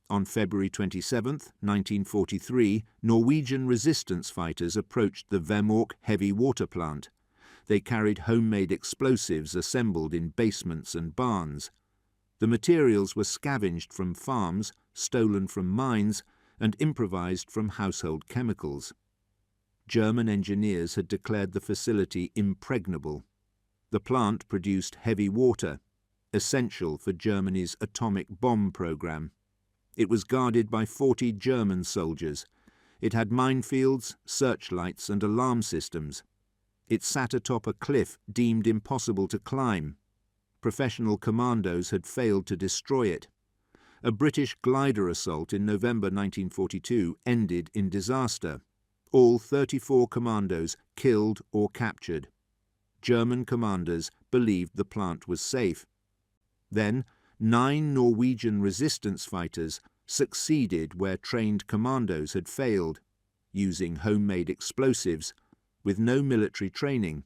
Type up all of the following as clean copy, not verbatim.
On February 27, 1943, Norwegian resistance fighters approached the Vemork heavy water plant. They carried homemade explosives assembled in basements and barns. The materials were scavenged from farms, stolen from mines, and improvised from household chemicals. German engineers had declared the facility impregnable. The plant produced heavy water, essential for Germany's atomic bomb program. It was guarded by 40 German soldiers. It had minefields, searchlights, and alarm systems. It sat atop a cliff deemed impossible to climb. Professional commandos had failed to destroy it. A British glider assault in November 1942 ended in disaster. All 34 commandos killed or captured. German commanders believed the plant was safe. Then, 9 Norwegian resistance fighters succeeded where trained commandos had failed, using homemade explosives, with no military training,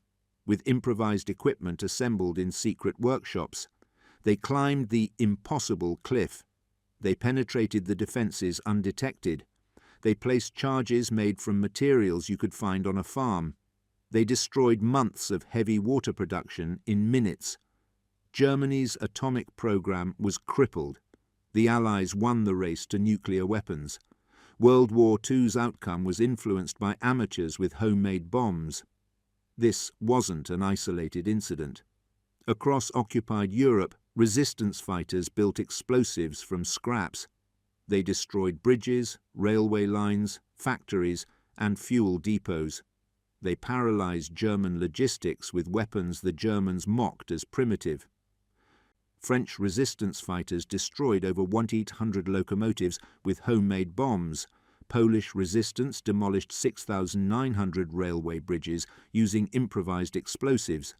with improvised equipment assembled in secret workshops. They climbed the impossible cliff. They penetrated the defences undetected. They placed charges made from materials you could find on a farm. They destroyed months of heavy water production in minutes. Germany's atomic program was crippled. The Allies won the race to nuclear weapons. World War II's outcome was influenced by amateurs with homemade bombs. This wasn't an isolated incident. Across occupied Europe, resistance fighters built explosives from scraps. They destroyed bridges, railway lines, factories, and fuel depots. They paralyzed German logistics with weapons the Germans mocked as primitive. French resistance fighters destroyed over 1,800 locomotives with homemade bombs. Polish resistance demolished 6,900 railway bridges using improvised explosives.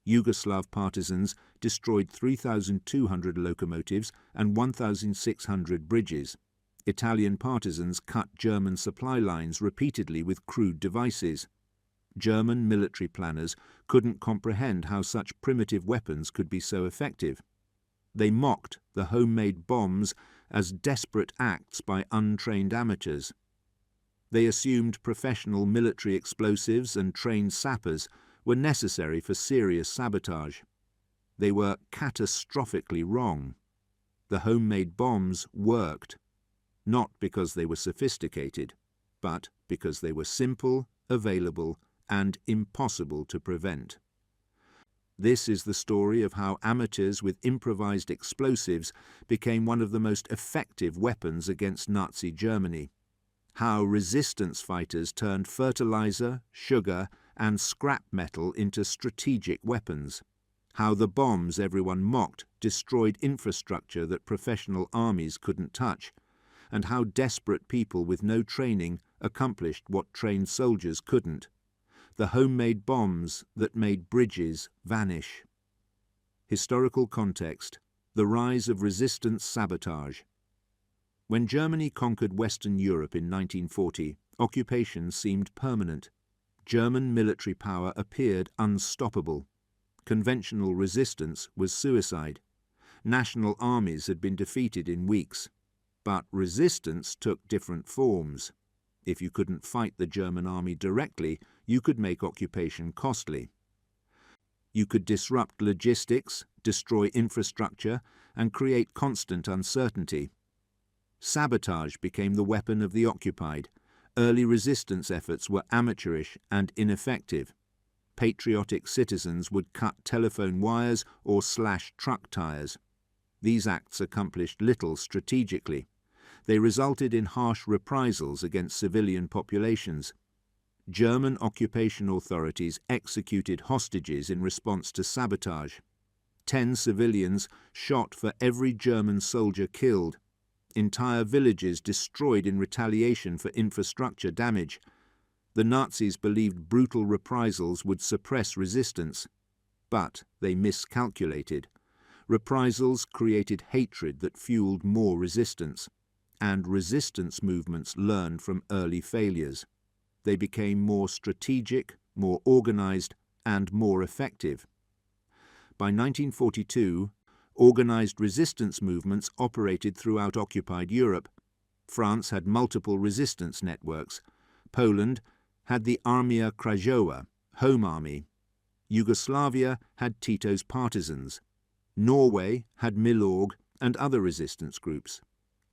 Yugoslav partisans destroyed 3,200 locomotives and 1,600 bridges. Italian partisans cut German supply lines repeatedly with crude devices. German military planners couldn't comprehend how such primitive weapons could be so effective. They mocked the homemade bombs as desperate acts by untrained amateurs. They assumed professional military explosives and trained sappers were necessary for serious sabotage. They were catastrophically wrong. The homemade bombs worked, not because they were sophisticated, but because they were simple, available, and impossible to prevent. This is the story of how amateurs with improvised explosives became one of the most effective weapons against Nazi Germany. How resistance fighters turned fertilizer, sugar, and scrap metal into strategic weapons. How the bombs everyone mocked destroyed infrastructure that professional armies couldn't touch. And how desperate people with no training accomplished what trained soldiers couldn't. The homemade bombs that made bridges vanish. Historical context: the rise of resistance sabotage. When Germany conquered Western Europe in 1940, occupation seemed permanent. German military power appeared unstoppable. Conventional resistance was suicide. National armies had been defeated in weeks. But resistance took different forms. If you couldn't fight the German army directly, you could make occupation costly. You could disrupt logistics, destroy infrastructure, and create constant uncertainty. Sabotage became the weapon of the occupied. Early resistance efforts were amateurish and ineffective. Patriotic citizens would cut telephone wires or slash truck tires. These acts accomplished little strategically. They resulted in harsh reprisals against civilian populations. German occupation authorities executed hostages in response to sabotage. 10 civilians shot for every German soldier killed. Entire villages destroyed in retaliation for infrastructure damage. The Nazis believed brutal reprisals would suppress resistance, but they miscalculated. Reprisals created hatred that fueled more resistance, and resistance movements learned from early failures. They became more strategic, more organized, and more effective. By 1942, Organised resistance movements operated throughout occupied Europe. France had multiple resistance networks. Poland had the Armia Krajowa, Home Army. Yugoslavia had Tito's partisans. Norway had Milorg and other resistance groups.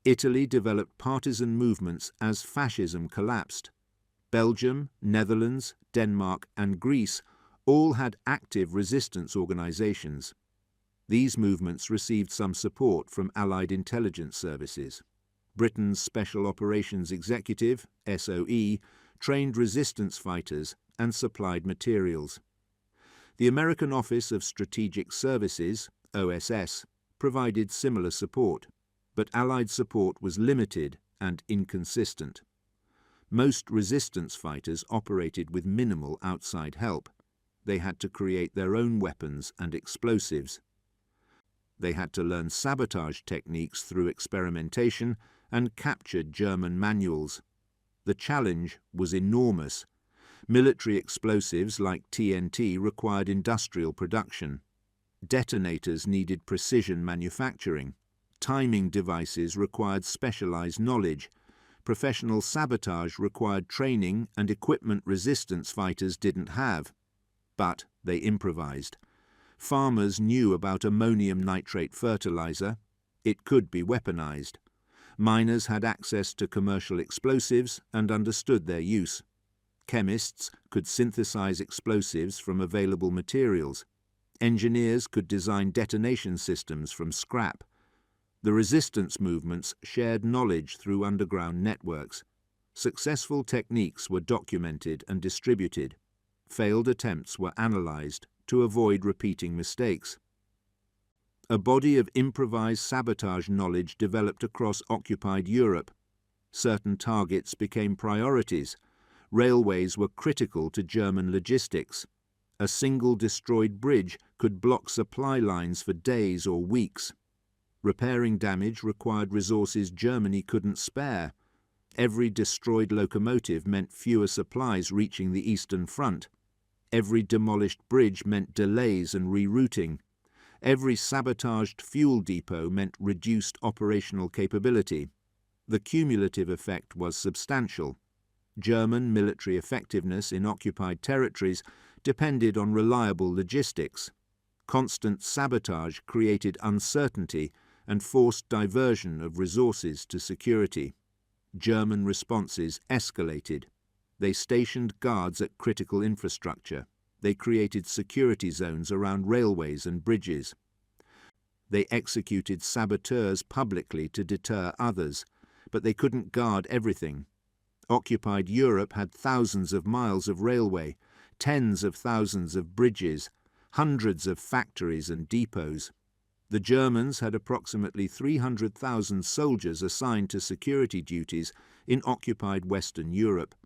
Italy developed partisan movements as fascism collapsed. Belgium, Netherlands, Denmark and Greece all had active resistance organisations. These movements received some support from Allied intelligence services. Britain's Special Operations Executive, SOE, trained resistance fighters and supplied materials. The American Office of Strategic Services, OSS, provided similar support, but Allied support was limited and inconsistent. Most resistance fighters operated with minimal outside help. They had to create their own weapons and explosives. They had to learn sabotage techniques through experimentation and captured German manuals. The challenge was enormous. Military explosives like TNT required industrial production. Detonators needed precision manufacturing. Timing devices required specialized knowledge. Professional sabotage required training and equipment resistance fighters didn't have. But they improvised. Farmers knew about ammonium nitrate fertilizer. It could be weaponized. Miners had access to commercial explosives and understood their use. Chemists could synthesize explosives from available materials. Engineers could design detonation systems from scrap. The resistance movements shared knowledge through underground networks. Successful techniques were documented and distributed. Failed attempts were analyzed to avoid repeating mistakes. A body of improvised sabotage knowledge developed across occupied Europe. Certain targets became priorities. Railways were critical to German logistics. A single destroyed bridge could block supply lines for days or weeks. Repairing damage required resources Germany couldn't spare. Every destroyed locomotive meant fewer supplies reaching the Eastern Front. Every demolished bridge meant delays and rerouting. Every sabotaged fuel depot meant reduced operational capability. The cumulative effect was substantial. German military effectiveness in occupied territories depended on reliable logistics. Constant sabotage created uncertainty and forced diversion of resources to security. German responses escalated. They stationed guards at critical infrastructure. They created security zones around railways and bridges. They executed saboteurs publicly to deter others, but they couldn't guard everything. Occupied Europe had thousands of miles of railway, tens of thousands of bridges, hundreds of factories and depots. The Germans had approximately 300,000 soldiers assigned to security duties in occupied Western Europe.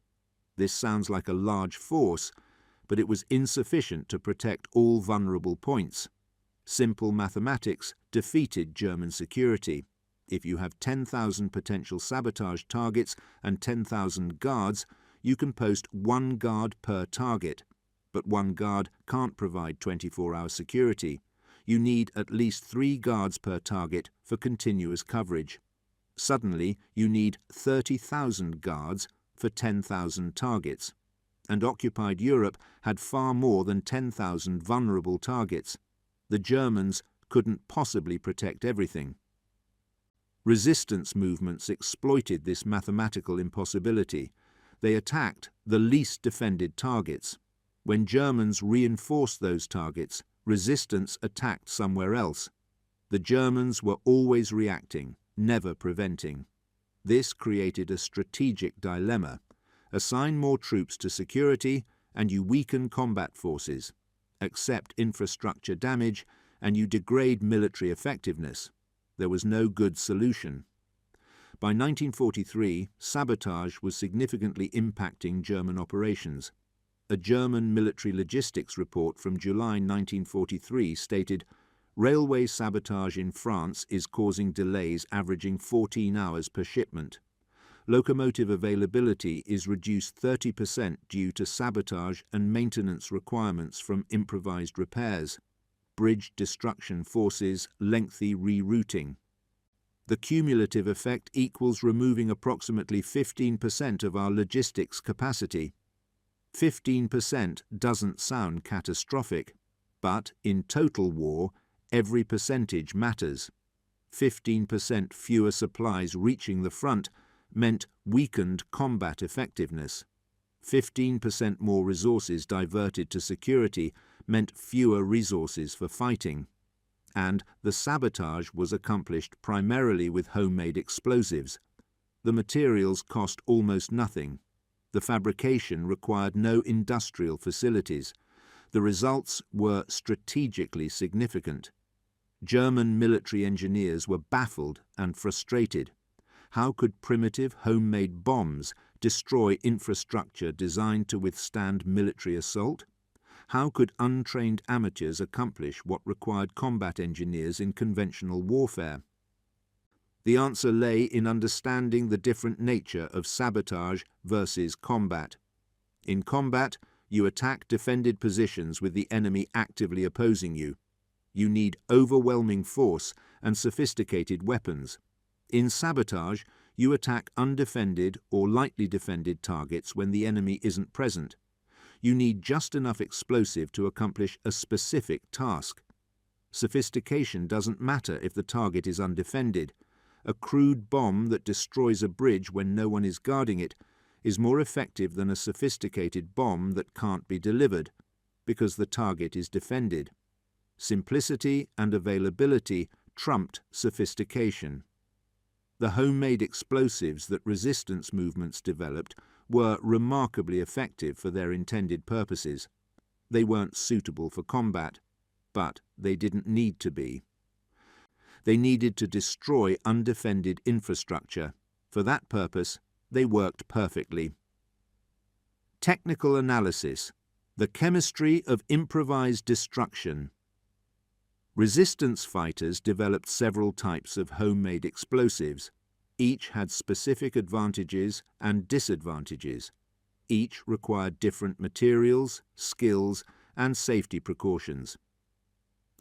This sounds like a large force, but it was insufficient to protect all vulnerable points. Simple mathematics defeated German security. If you have 10,000 potential sabotage targets and 10,000 guards, you can post one guard per target. But one guard can't provide 24-hour security. You need at least 3 guards per target for continuous coverage. Suddenly, you need 30,000 guards for 10,000 targets. And occupied Europe had far more than 10,000 vulnerable targets. The Germans couldn't possibly protect everything. Resistance movements exploited this mathematical impossibility. They attacked the least defended targets. When Germans reinforced those targets, resistance attacked somewhere else. The Germans were always reacting, never preventing. This created a strategic dilemma. Assign more troops to security and you weaken combat forces. Accept infrastructure damage and you degrade military effectiveness. There was no good solution. By 1943, sabotage was significantly impacting German operations. A German military logistics report from July 1943 stated, "Railway sabotage in France is causing delays averaging 14 hours per shipment. Locomotive availability is reduced 30% due to sabotage and maintenance requirements from improvised repairs. bridge destruction forces lengthy rerouting. The cumulative effect equals removing approximately 15% of our logistics capacity. 15% doesn't sound catastrophic, but in total war, every percentage matters. 15% fewer supplies reaching the front meant weakened combat effectiveness. 15% more resources diverted to security meant fewer resources for fighting. And the sabotage was accomplished primarily with homemade explosives. The materials cost almost nothing. The fabrication required no industrial facilities. The results were strategically significant. German military engineers were baffled and frustrated. How could primitive homemade bombs destroy infrastructure designed to withstand military assault? How could untrained amateurs accomplish what required combat engineers in conventional warfare? The answer lay in understanding the different nature of sabotage versus combat. In combat, you attack defended positions with the enemy actively opposing you. You need overwhelming force and sophisticated weapons. In sabotage, you attack undefended or lightly defended targets when the enemy isn't present. You need just enough explosive to accomplish a specific task. Sophistication doesn't matter if the target is undefended. A crude bomb that destroys a bridge when no one is guarding it is more effective than a sophisticated bomb that can't be delivered, because the target is defended. Simplicity and availability trumped sophistication. The homemade explosives that resistance movements developed were remarkably effective for their intended purposes. They weren't suitable for combat, but they didn't need to be. They needed to destroy undefended infrastructure. For that purpose, they worked perfectly. Technical analysis: the chemistry of improvised destruction. Resistance fighters developed several types of homemade explosives. Each had specific advantages and disadvantages. Each required different materials, skills, and safety precautions.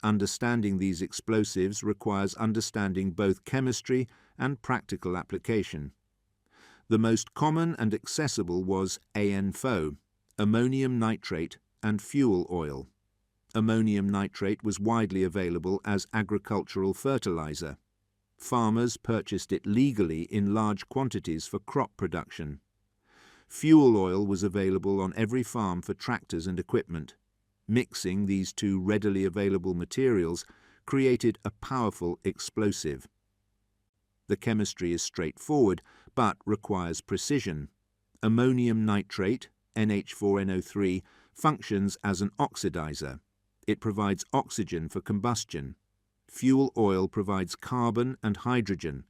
Understanding these explosives requires understanding both chemistry and practical application. The most common and accessible was ANFO, ammonium nitrate, and fuel oil. Ammonium nitrate was widely available as agricultural fertilizer. Farmers purchased it legally in large quantities for crop production. Fuel oil was available on every farm for tractors and equipment. Mixing these two readily available materials created a powerful explosive. The chemistry is straightforward, but requires precision. Ammonium nitrate, NH4NO3, functions as an oxidizer. It provides oxygen for combustion. Fuel oil provides carbon and hydrogen,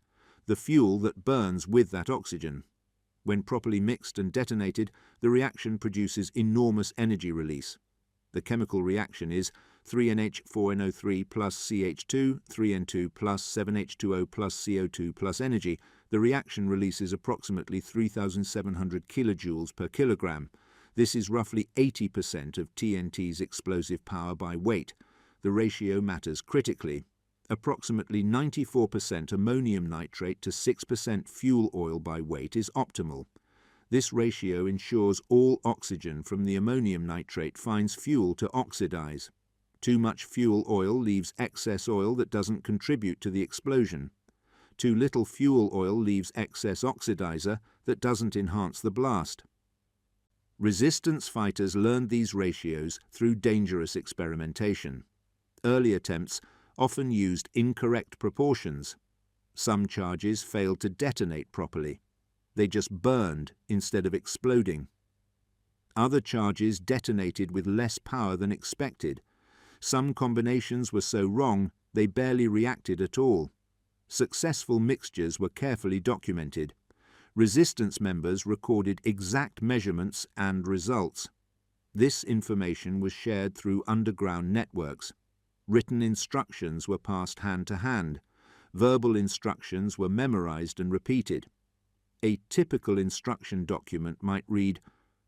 the fuel that burns with that oxygen. When properly mixed and detonated, the reaction produces enormous energy release. The chemical reaction is 3NH4NO3 plus CH2, 3N2 plus 7H2O plus CO2 plus energy. The reaction releases approximately 3,700 kilojoules per kilogram. This is roughly 80% of TNT's explosive power by weight. The ratio matters critically. Approximately 94% ammonium nitrate to 6% fuel oil by weight is optimal. This ratio ensures all oxygen from the ammonium nitrate finds fuel to oxidize. Too much fuel oil leaves excess oil that doesn't contribute to the explosion. Too little fuel oil leaves excess oxidizer that doesn't enhance the blast. Resistance fighters learned these ratios through dangerous experimentation. Early attempts often used incorrect proportions. Some charges failed to detonate properly. They just burned instead of exploding. Other charges detonated with less power than expected. Some combinations were so wrong they barely reacted at all. Successful mixtures were carefully documented. Resistance members recorded exact measurements and results. This information was shared through underground networks. Written instructions were passed hand to hand. Verbal instructions were memorized and repeated. A typical instruction document might read,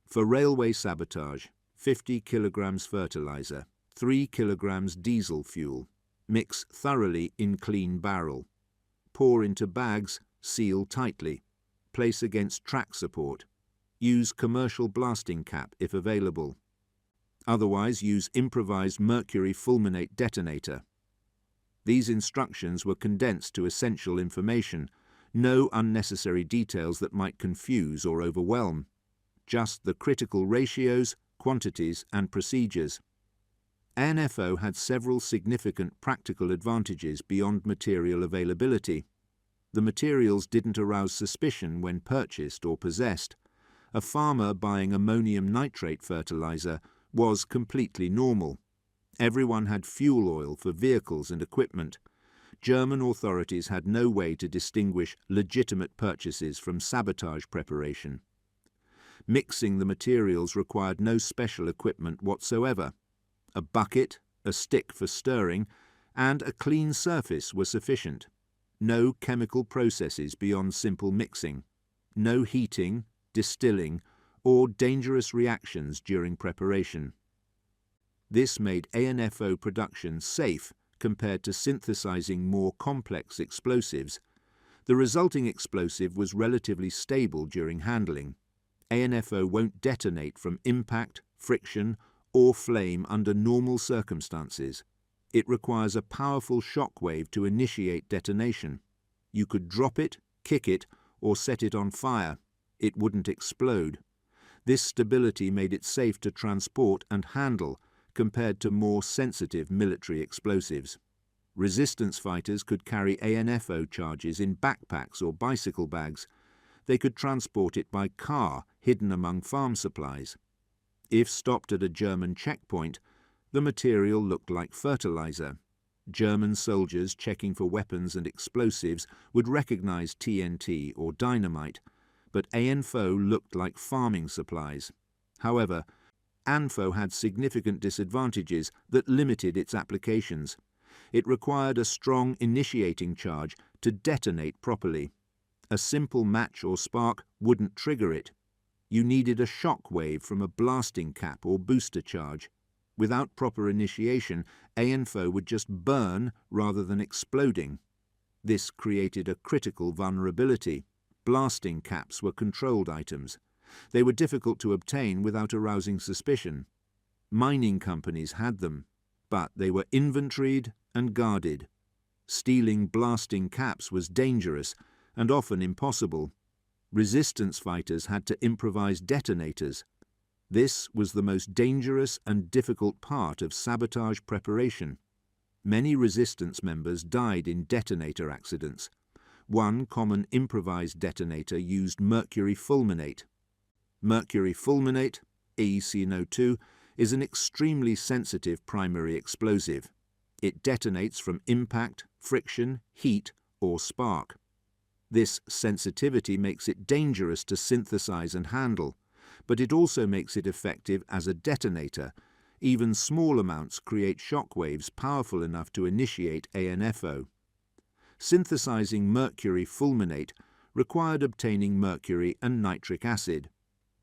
for railway sabotage, 50 kilograms fertilizer, 3 kilograms diesel fuel. Mix thoroughly in clean barrel. Pour into bags, seal tightly. Place against track support. Use commercial blasting cap if available. Otherwise, use improvised mercury fulminate detonator. These instructions were condensed to essential information, no unnecessary details that might confuse or overwhelm, just the critical ratios, quantities, and procedures. ANFO had several significant practical advantages beyond material availability. The materials didn't arouse suspicion when purchased or possessed. A farmer buying ammonium nitrate fertilizer was completely normal. Everyone had fuel oil for vehicles and equipment. German authorities had no way to distinguish legitimate purchases from sabotage preparation. Mixing the materials required no special equipment whatsoever. A bucket, a stick for stirring, and a clean surface were sufficient. No chemical processes beyond simple mixing. No heating, distilling, or dangerous reactions during preparation. This made ANFO production safe compared to synthesizing more complex explosives. The resulting explosive was relatively stable during handling. ANFO won't detonate from impact, friction, or flame under normal circumstances. It requires a powerful shock wave to initiate detonation. You could drop it, kick it, or set it on fire. It wouldn't explode. This stability made it safe to transport and handle compared to more sensitive military explosives. Resistance fighters could carry ANFO charges in backpacks or bicycle bags. They could transport it by car hidden among farm supplies. If stopped at a German checkpoint, the material looked like fertilizer. German soldiers checking for weapons and explosives would recognize TNT or dynamite, but ANFO looked like farming supplies. However, ANFO had significant disadvantages that limited its applications. It required a strong initiating charge to detonate properly. A simple match or spark wouldn't trigger it. You needed a shock wave from a blasting cap or booster charge. Without proper initiation, ANFO would just burn rather than exploding. This created a critical vulnerability. Blasting caps were controlled items. They were difficult to obtain without arousing suspicion. Mining companies had them, but they were inventoried and guarded. Stealing blasting caps was dangerous and often impossible. Resistance fighters had to improvise detonators. This was the most dangerous and difficult part of sabotage preparation. Many resistance members died in detonator accidents. One common improvised detonator used mercury fulminate. Mercury fulminate, AECNO2, is an extremely sensitive primary explosive. It detonates from impact, friction, heat, or spark. This sensitivity makes it dangerous to synthesize and handle, but it also makes it effective as a detonator. Even small amounts create shock waves powerful enough to initiate ANFO. Synthesizing mercury fulminate required obtaining mercury and nitric acid.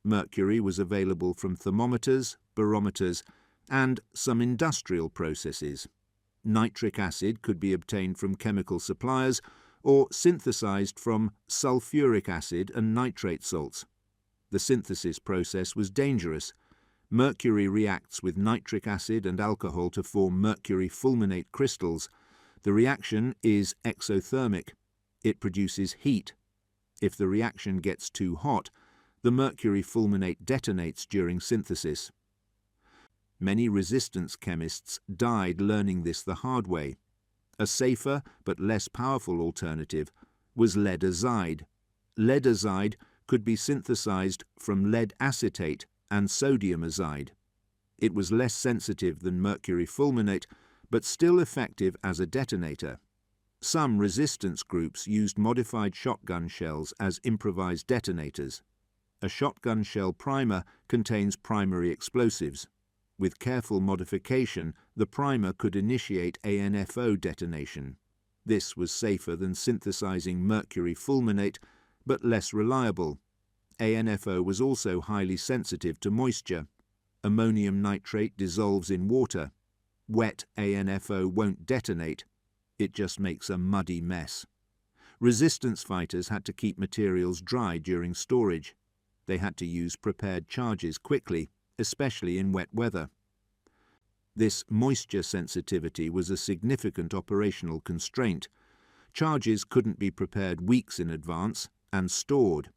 Mercury was available from thermometers, barometers, and some industrial processes. Nitric acid could be obtained from chemical suppliers or synthesized from sulfuric acid and nitrate salts. The synthesis process was dangerous. Mercury reacts with nitric acid and alcohol to form mercury fulminate crystals. The reaction is exothermic. It produces heat. If the reaction gets too hot, the mercury fulminate detonates during synthesis. Many resistance chemists died learning this the hard way. A safer but less powerful alternative was lead azide. Lead azide could be synthesized from lead acetate and sodium azide. It was less sensitive than mercury fulminate, but still effective as a detonator. Some resistance groups used modified shotgun shells as improvised detonators. A shotgun shell primer contains primary explosives. With careful modification, the primer could initiate ANFO detonation. This was safer than synthesizing mercury fulminate, but less reliable. ANFO was also highly sensitive to moisture. Ammonium nitrate dissolves in water. Wet ANFO won't detonate, it just makes a muddy mess. Resistance fighters had to keep materials dry during storage. They had to use prepared charges quickly, especially in wet weather. This moisture sensitivity was a significant operational constraint. Charges couldn't be prepared weeks in advance and stored.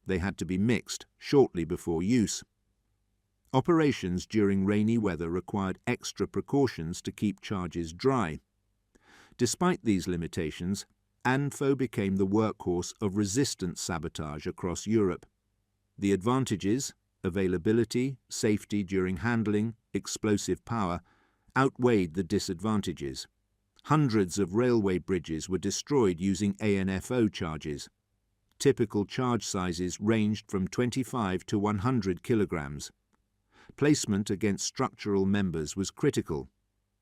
They had to be mixed shortly before use. Operations during rainy weather required extra precautions to keep charges dry. Despite these limitations, ANFO became the workhorse of resistance sabotage across Europe. The advantages, availability, safety during handling, explosive power, outweighed the disadvantages. Hundreds of railway bridges were destroyed using ANFO charges. Typical charge sizes ranged from 25 to 100 kilograms. Placement against structural members was critical.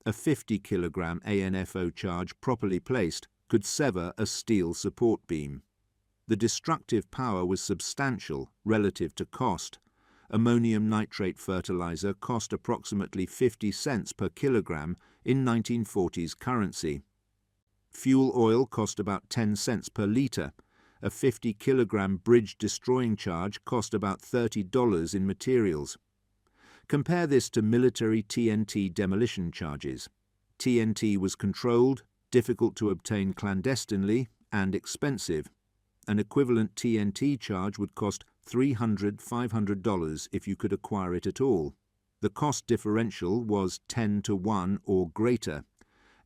A 50-kilogram ANFO charge properly placed could sever a steel support beam. The destructive power was substantial relative to cost. Ammonium nitrate fertilizer cost approximately 50 cents per kilogram in 1940s currency. Fuel oil cost about 10 cents per litre. A 50-kilogram bridge destroying charge cost about $30 in materials. Compare this to military TNT demolition charges. TNT was controlled, difficult to obtain clandestinely, and expensive. An equivalent TNT charge would cost $300, $500 if you could acquire it at all. The cost differential was 10 to 1 or greater.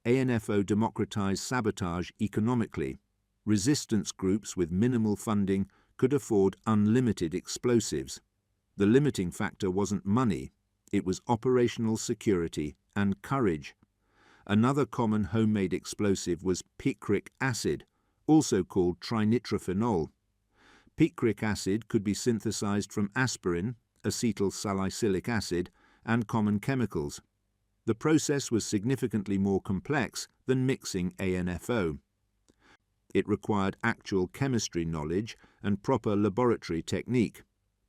ANFO democratized sabotage economically. Resistance groups with minimal funding could afford unlimited explosives. The limiting factor wasn't money, it was operational security and courage. Another common homemade explosive was picric acid, also called trinitrophenol. Picric acid could be synthesized from aspirin, acetyl salicylic acid, and common chemicals. The process was significantly more complex than mixing ANFO. It required actual chemistry knowledge and proper laboratory technique.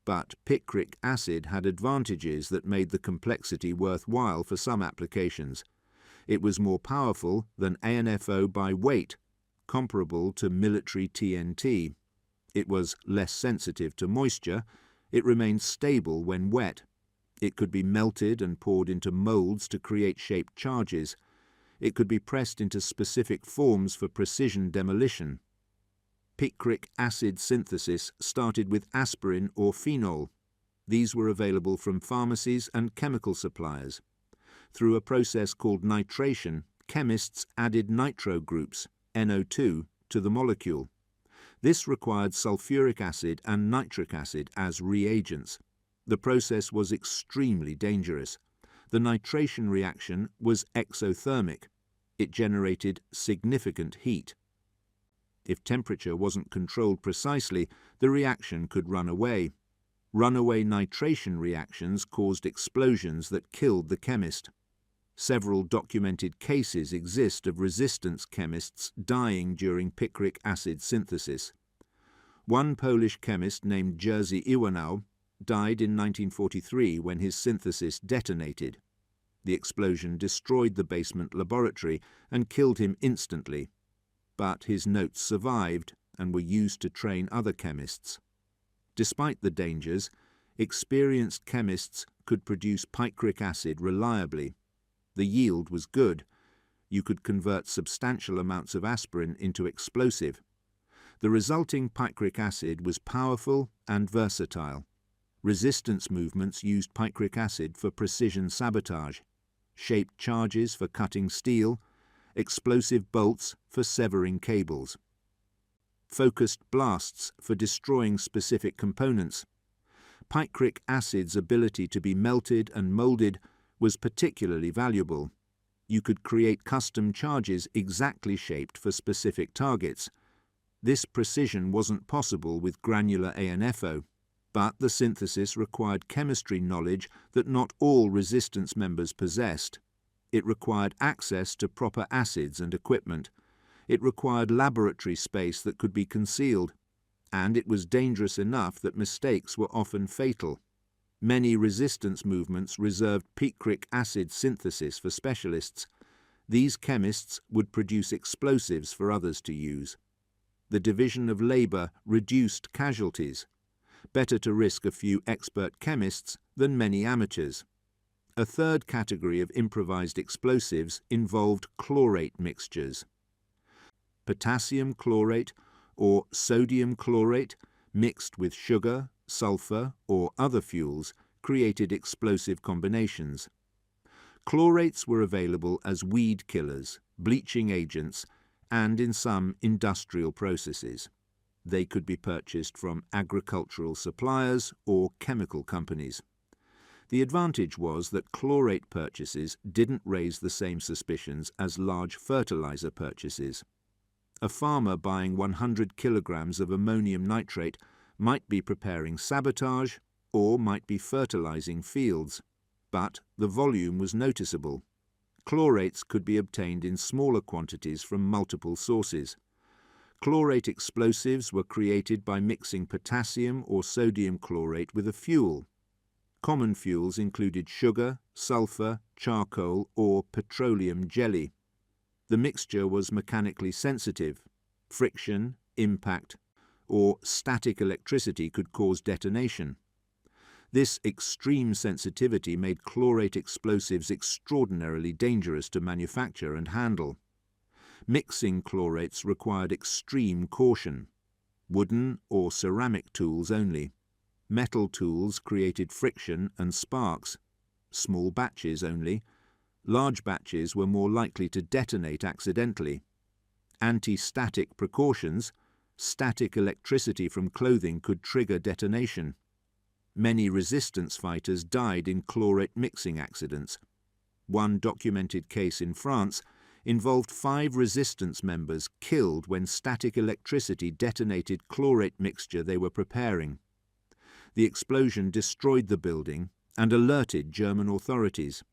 But picric acid had advantages that made the complexity worthwhile for some applications. It was more powerful than ANFO by weight, comparable to military TNT. It was less sensitive to moisture. It remained stable when wet. It could be melted and poured into molds to create shaped charges. It could be pressed into specific forms for precision demolition. Picric acid synthesis started with aspirin or phenol. These were available from pharmacies and chemical suppliers. Through a process called nitration, chemists added nitro groups, NO2, to the molecule. This required sulfuric acid and nitric acid as reagents. The process was extremely dangerous. The nitration reaction was exothermic. It generated significant heat. If temperature wasn't controlled precisely, the reaction could run away. Runaway nitration reactions caused explosions that killed the chemist. Several documented cases exist of resistance chemists dying during picric acid synthesis. One Polish chemist named Jerzy Iwanow died in 1943 when his synthesis detonated. The explosion destroyed the basement laboratory and killed him instantly. But his notes survived and were used to train other chemists. Despite the dangers, experienced chemists could produce picric acid reliably. The yield was good. You could convert substantial amounts of aspirin into explosive. The resulting picric acid was powerful and versatile. Resistance movements used picric acid for precision sabotage, shaped charges for cutting steel, explosive bolts for severing cables, focused blasts for destroying specific components. Picric acid's ability to be melted and molded was particularly valuable. You could create custom charges exactly shaped for specific targets. This precision wasn't possible with granular ANFO, but the synthesis required chemistry knowledge that not all resistance members possessed. It required access to proper acids and equipment. It required laboratory space that could be concealed. And it was dangerous enough that mistakes were often fatal. Many resistance movements reserved picric acid synthesis for specialists. These chemists would produce explosives for others to use. The division of labour reduced casualties. Better to risk a few expert chemists than many amateurs. A third category of improvised explosives involved chlorate mixtures. Potassium chlorate or sodium chlorate mixed with sugar, sulfur, or other fuels created explosive combinations. Chlorates were available as weed killers, bleaching agents, and in some industrial processes. They could be purchased from agricultural suppliers or chemical companies. The advantage was that chlorate purchases didn't raise the same suspicions as large fertilizer purchases. A farmer buying 100 kilograms of ammonium nitrate might be preparing sabotage or might be fertilizing fields, but the volume was noticeable. Chlorates could be obtained in smaller quantities from multiple sources. Chlorate explosives were created by mixing potassium or sodium chlorate with a fuel. Common fuels included sugar, sulfur, charcoal, or petroleum jelly. The mixture was mechanically sensitive. Friction, impact, or static electricity could cause detonation. This extreme sensitivity made chlorate explosives extraordinarily dangerous to manufacture and handle. Mixing chlorates required extreme caution. Wooden or ceramic tools only. Metal tools created friction and sparks. Small batches only. Large batches were more likely to detonate accidentally. Anti-static precautions, static electricity from clothing could trigger detonation. Many resistance fighters died in chlorate mixing accidents. One documented case in France involved 5 resistance members killed when static electricity detonated chlorate mixture they were preparing. The explosion destroyed the building and alerted German authorities.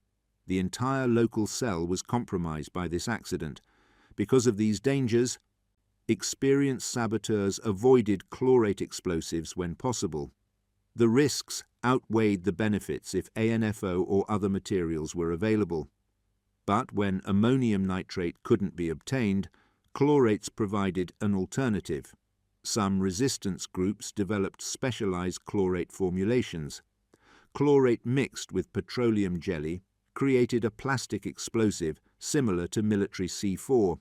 The entire local cell was compromised by this accident. Because of these dangers, experienced saboteurs avoided chlorate explosives when possible. The risks outweighed the benefits if ANFO or other materials were available. But when ammonium nitrate couldn't be obtained, chlorates provided an alternative. Some resistance groups developed specialized chlorate formulations. Chlorate mixed with petroleum jelly created a plastic explosive similar to military C4.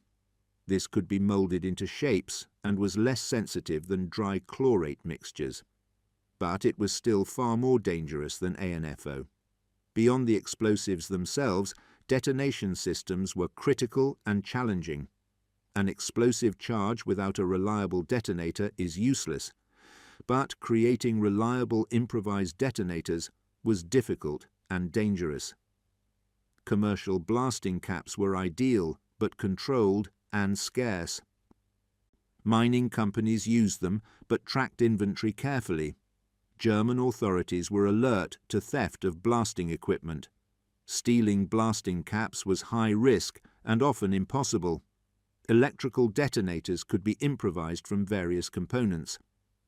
This could be molded into shapes and was less sensitive than dry chlorate mixtures. But it was still far more dangerous than ANFO. Beyond the explosives themselves, detonation systems were critical and challenging. An explosive charge without a reliable detonator is useless, but creating reliable improvised detonators was difficult and dangerous. Commercial blasting caps were ideal, but controlled and scarce. Mining companies used them, but tracked inventory carefully. German authorities were alert to theft of blasting equipment. Stealing blasting caps was high risk and often impossible. Electrical detonators could be improvised from various components.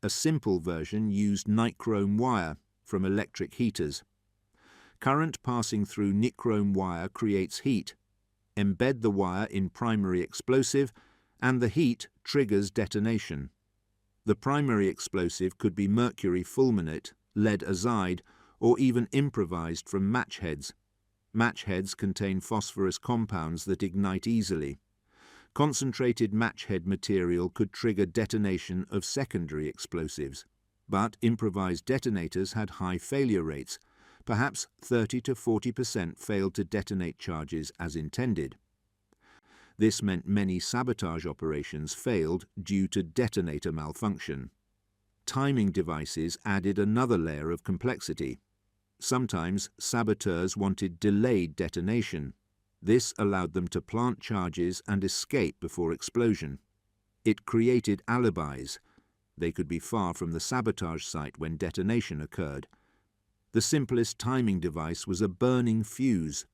A simple version used nichrome wire from electric heaters. Current passing through nichrome wire creates heat. Embed the wire in primary explosive, and the heat triggers detonation. The primary explosive could be mercury fulminate, lead azide, or even improvised from match heads. Match heads contain phosphorus compounds that ignite easily. Concentrated match head material could trigger detonation of secondary explosives, but improvised detonators had high failure rates. Perhaps 30 to 40% failed to detonate charges as intended. This meant many sabotage operations failed due to detonator malfunction. Timing devices added another layer of complexity. Sometimes saboteurs wanted delayed detonation. This allowed them to plant charges and escape before explosion. It created alibis. They could be far from the sabotage site when detonation occurred. The simplest timing device was a burning fuse.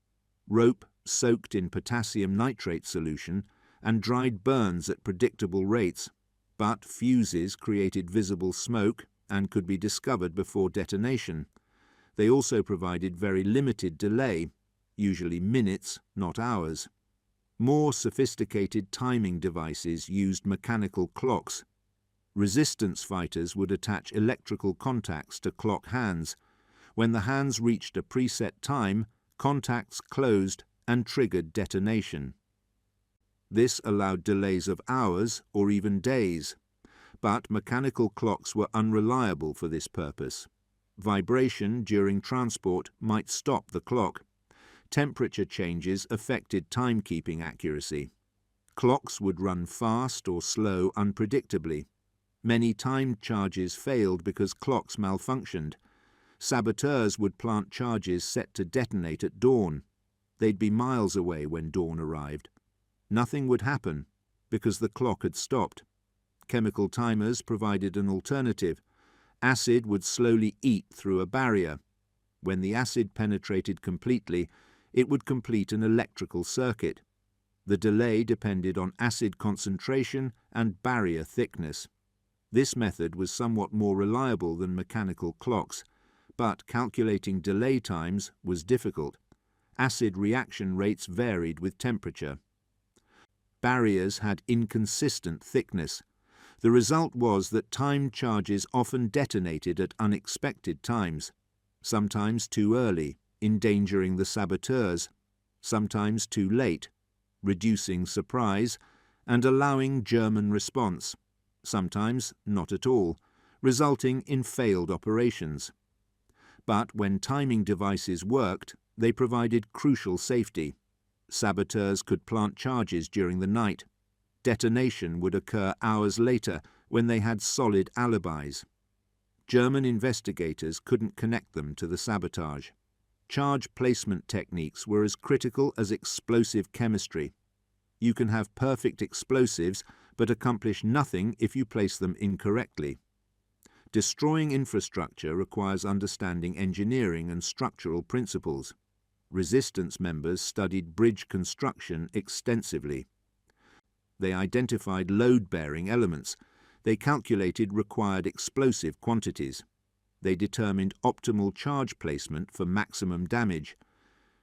Rope soaked in potassium nitrate solution and dried burns at predictable rates, but fuses created visible smoke and could be discovered before detonation. They also provided very limited delay, usually minutes, not hours. More sophisticated timing devices used mechanical clocks. Resistance fighters would attach electrical contacts to clock hands. When the hands reached a preset time, contacts closed and triggered detonation. This allowed delays of hours or even days, but mechanical clocks were unreliable for this purpose. Vibration during transport might stop the clock. Temperature changes affected timekeeping accuracy. Clocks would run fast or slow unpredictably. Many time charges failed because clocks malfunctioned. Saboteurs would plant charges set to detonate at dawn. They'd be miles away when dawn arrived. Nothing would happen because the clock had stopped. Chemical timers provided an alternative. Acid would slowly eat through a barrier. When the acid penetrated completely, it would complete an electrical circuit. The delay depended on acid concentration and barrier thickness. This method was somewhat more reliable than mechanical clocks, but calculating delay times was difficult. Acid reaction rates varied with temperature. Barriers had inconsistent thickness. The result was that timed charges often detonated at unexpected times, sometimes too early, endangering the saboteurs, sometimes too late, reducing surprise and allowing German response, sometimes not at all, resulting in failed operations. But when timing devices worked, they provided crucial safety. Saboteurs could plant charges during the night. Detonation would occur hours later when they had solid alibis. German investigators couldn't connect them to the sabotage. Charge placement techniques were as critical as explosive chemistry. You can have perfect explosives, but accomplish nothing if you place them incorrectly. Destroying infrastructure requires understanding engineering and structural principles. Resistance members studied bridge construction extensively. They identified load-bearing elements. They calculated required explosive quantities. They determined optimal charge placement for maximum damage.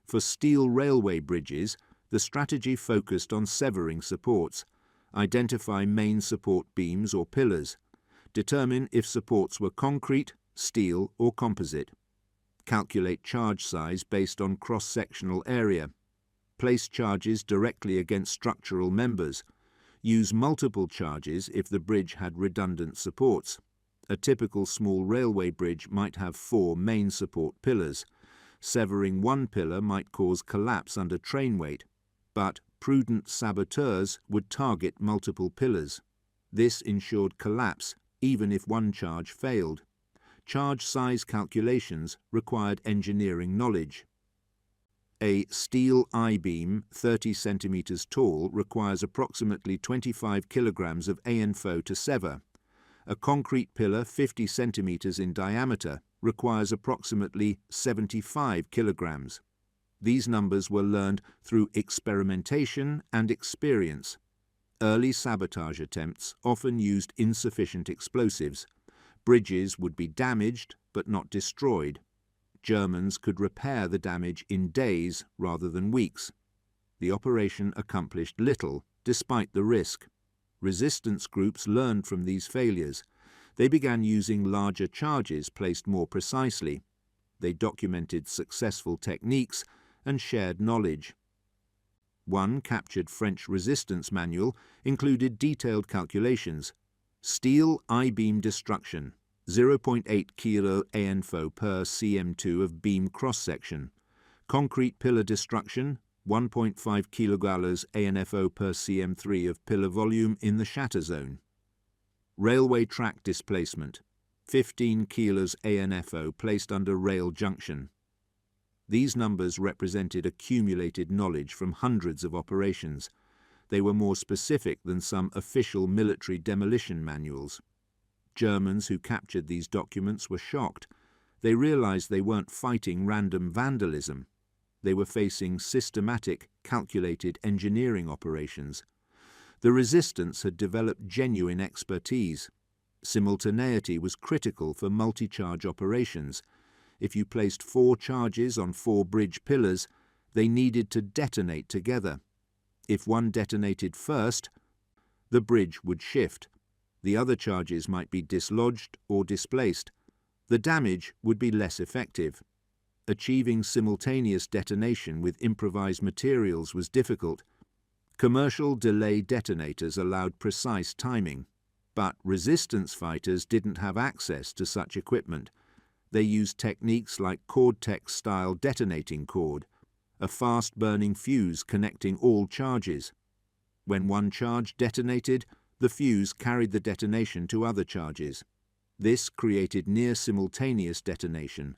For steel railway bridges, the strategy focused on severing supports, identify main support beams or pillars, determine if supports were concrete, steel or composite, calculate charge size based on cross-sectional area, place charges directly against structural members, use multiple charges if the bridge had redundant supports. A typical small railway bridge might have 4 main support pillars. Severing one pillar might cause collapse under train weight, but prudent saboteurs would target multiple pillars. This ensured collapse even if one charge failed. Charge size calculations required engineering knowledge. A steel I-beam 30 centimeters tall requires approximately 25 kilograms of ANFO to sever. A concrete pillar 50 centimeters in diameter requires approximately 75 kilograms. These numbers were learned through experimentation and experience. Early sabotage attempts often used insufficient explosives. Bridges would be damaged but not destroyed. Germans could repair the damage in days rather than weeks. The operation accomplished little despite the risk. Resistance groups learned from these failures. They began using larger charges placed more precisely. They documented successful techniques and shared knowledge. One captured French resistance manual included detailed calculations. Steel I-beam destruction, 0.8 kilo ANFO per cm2 of beam cross-section. Concrete pillar destruction, 1.5 kilogallons ANFO per cm3 of pillar volume in the shatter zone. Railway track displacement, 15 kilos ANFO placed under rail junction. These numbers represented accumulated knowledge from hundreds of operations. They were more specific than some official military demolition manuals. Germans who captured these documents were shocked. They realized they weren't fighting random vandalism. They were facing systematic, calculated engineering operations. The resistance had developed genuine expertise. Simultaneity was critical for multi-charge operations. If you placed 4 charges on 4 bridge pillars, they needed to detonate together. If one detonated first, the bridge would shift. The other charges might be dislodged or displaced. The damage would be less effective. Achieving simultaneous detonation with improvised materials was difficult. Commercial delay detonators allowed precise timing, but resistance fighters didn't have access to such equipment. They used techniques like Cortex-style detonating cord, a fast-burning fuse connecting all charges. When one charge detonated, the fuse carried the detonation to other charges. This created near-simultaneous detonation,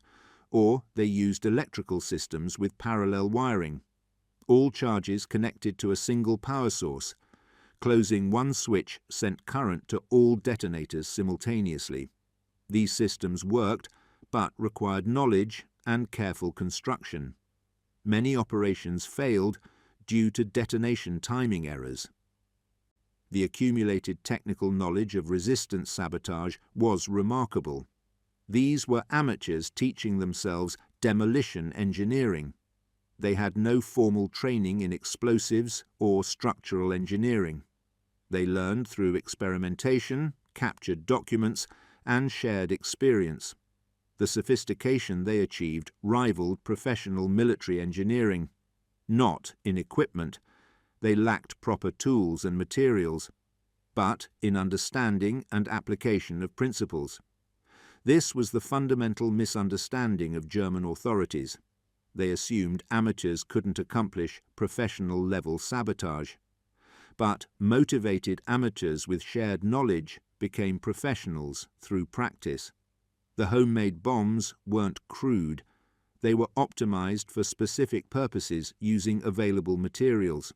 or they used electrical systems with parallel wiring. All charges connected to a single power source. Closing one switch sent current to all detonators simultaneously. These systems worked, but required knowledge and careful construction. Many operations failed due to detonation timing errors. The accumulated technical knowledge of resistance sabotage was remarkable. These were amateurs teaching themselves demolition engineering. They had no formal training in explosives or structural engineering. They learned through experimentation, captured documents, and shared experience. The sophistication they achieved rivaled professional military engineering. Not in equipment. They lacked proper tools and materials, but in understanding and application of principles. This was the fundamental misunderstanding of German authorities. They assumed amateurs couldn't accomplish professional-level sabotage. But motivated amateurs with shared knowledge became professionals through practice. The homemade bombs weren't crude. They were optimized for specific purposes using available materials.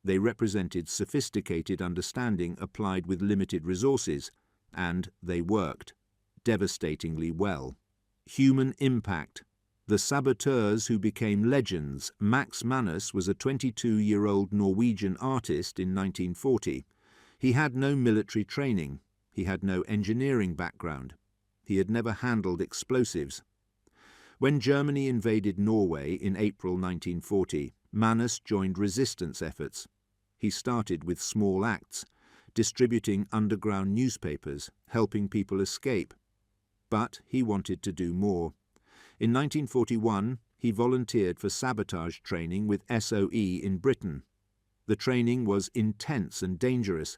They represented sophisticated understanding applied with limited resources, and they worked devastatingly well. Human impact. The saboteurs who became legends. Max Manus was a 22-year-old Norwegian artist in 1940. He had no military training. He had no engineering background. He had never handled explosives. When Germany invaded Norway in April 1940, Manus joined resistance efforts. He started with small acts, distributing underground newspapers, helping people escape. But he wanted to do more. In 1941, he volunteered for sabotage training with SOE in Britain. The training was intense and dangerous.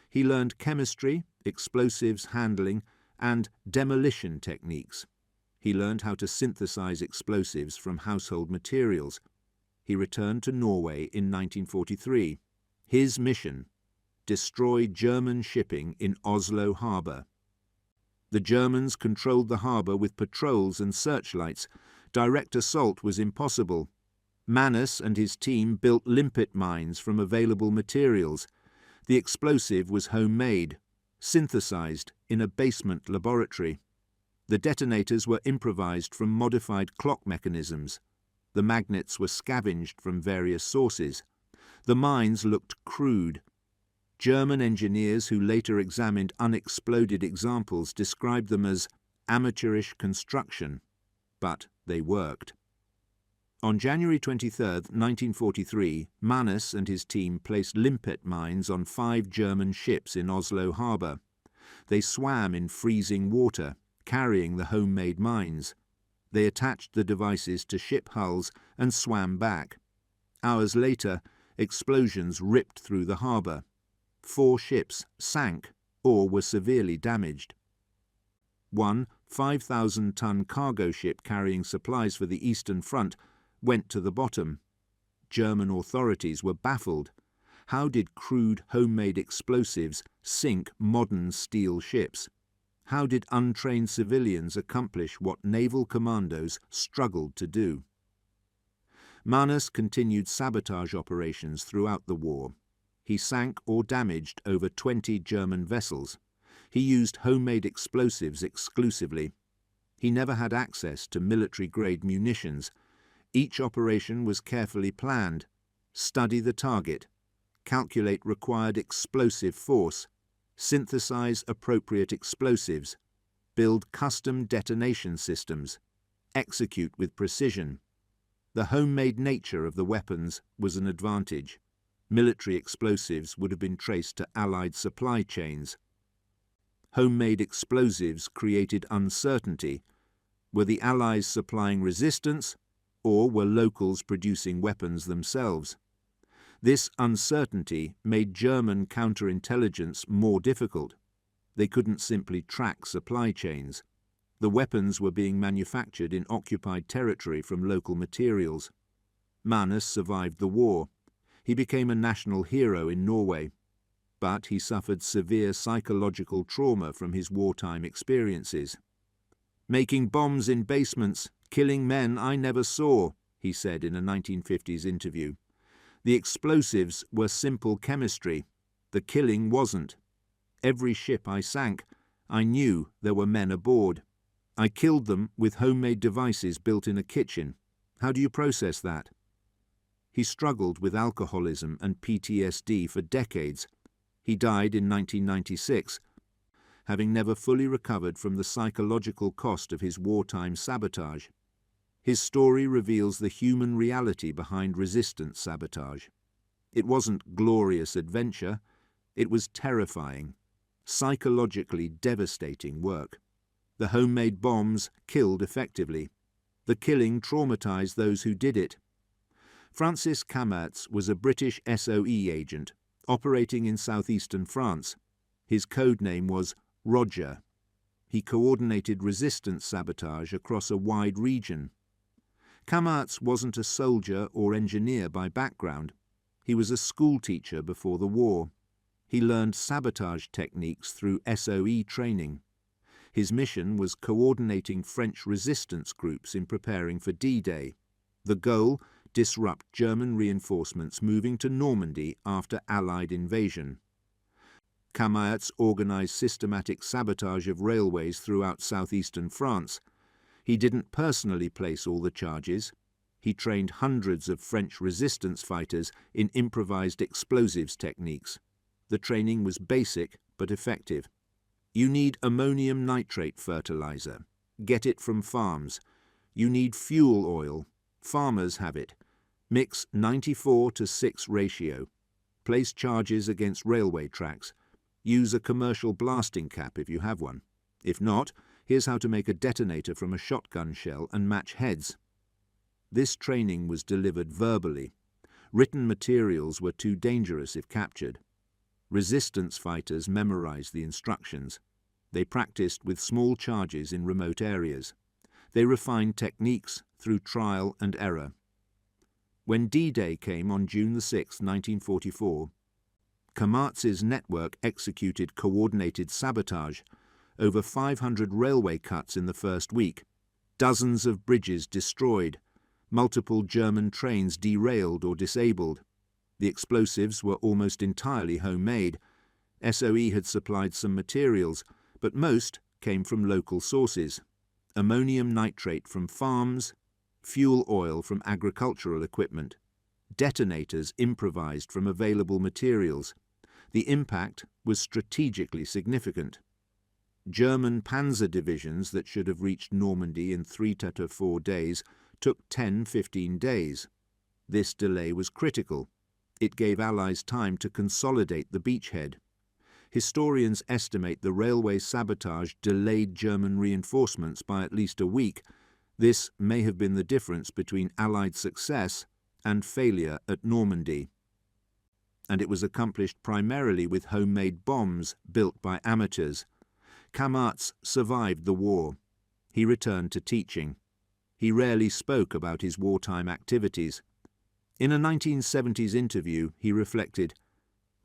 He learned chemistry, explosives handling, and demolition techniques. He learned how to synthesize explosives from household materials. He returned to Norway in 1943. His mission: destroy German shipping in Oslo harbour. The Germans controlled the harbour with patrols and searchlights. Direct assault was impossible. Manus and his team built limpet mines from available materials. The explosive was homemade, synthesized in a basement laboratory. The detonators were improvised from modified clock mechanisms. The magnets were scavenged from various sources. The mines looked crude. German engineers who later examined unexploded examples described them as amateurish construction, but they worked. On January 23, 1943, Manus and his team placed limpet mines on 5 German ships in Oslo harbour. They swam in freezing water, carrying the homemade mines. They attached the devices to ship hulls and swam back. Hours later, explosions ripped through the harbour. 4 ships sank or were severely damaged. One 5,000-ton cargo ship carrying supplies for the Eastern Front went to the bottom. German authorities were baffled. How did crude homemade explosives sink modern steel ships? How did untrained civilians accomplish what naval commandos struggled to do? Manus continued sabotage operations throughout the war. He sank or damaged over 20 German vessels. He used homemade explosives exclusively. He never had access to military-grade munitions. Each operation was carefully planned. Study the target. Calculate required explosive force. Synthesize appropriate explosives. build custom detonation systems, execute with precision. The homemade nature of the weapons was an advantage. Military explosives would have been traced to Allied supply chains. Homemade explosives created uncertainty. Were the Allies supplying resistance, or were locals producing weapons themselves? This uncertainty made German counterintelligence more difficult. They couldn't simply track supply chains. The weapons were being manufactured in occupied territory from local materials. Manus survived the war. He became a national hero in Norway. But he suffered severe psychological trauma from his wartime experiences. "Making bombs in basements, killing men I never saw," he said in a 1950s interview. "The explosives were simple chemistry. The killing wasn't. Every ship I sank, I knew there were men aboard. I killed them with homemade devices built in a kitchen. How do you process that?" He struggled with alcoholism and PTSD for decades. He died in 1996, having never fully recovered from the psychological cost of his wartime sabotage. His story reveals the human reality behind resistance sabotage. It wasn't glorious adventure, it was terrifying, psychologically devastating work. The homemade bombs killed effectively. The killing traumatized those who did it. Francis Kamertz was a British SOE agent operating in southeastern France. His code name was Roger. He coordinated resistance sabotage across a wide region. Kamertz wasn't a soldier or engineer by background. He was a schoolteacher before the war. He learned sabotage techniques through SOE training. His mission was coordinating French resistance groups in preparing for D-Day. The goal: disrupt German reinforcements moving to Normandy after Allied invasion. Kamertz organized systematic sabotage of railways throughout southeastern France. He didn't personally place all the charges. He trained hundreds of French resistance fighters in improvised explosives techniques. The training was basic but effective. You need ammonium nitrate fertilizer. Get it from farms. You need fuel oil. Farmers have it. Mix 94:6 ratio. Place charges against railway tracks. Use a commercial blasting cap if you have one. If not, here's how to make a detonator from a shotgun shell and match heads. This training was delivered verbally. Written materials were too dangerous if captured. Resistance fighters memorized the instructions. They practiced with small charges in remote areas. They refined techniques through trial and error. When D-Day came on June 6, 1944, Kamertz's network executed coordinated sabotage, over 500 railway cuts in the first week, dozens of bridges destroyed, multiple German trains derailed or disabled. The explosives were almost entirely homemade. SOE had supplied some materials, but most came from local sources. Ammonium nitrate from farms, fuel oil from agricultural equipment, detonators improvised from available materials. The impact was strategically significant. German panzer divisions that should have reached Normandy in 3 to 4 days took 10-15 days. This delay was critical. It gave Allies time to consolidate the beachhead. Historians estimate the railway sabotage delayed German reinforcements by at least a week. This may have been the difference between Allied success and failure at Normandy. And it was accomplished primarily with homemade bombs built by amateurs. Kamertz survived the war. He returned to teaching. He rarely spoke about his wartime activities. In a 1970s interview, he reflected,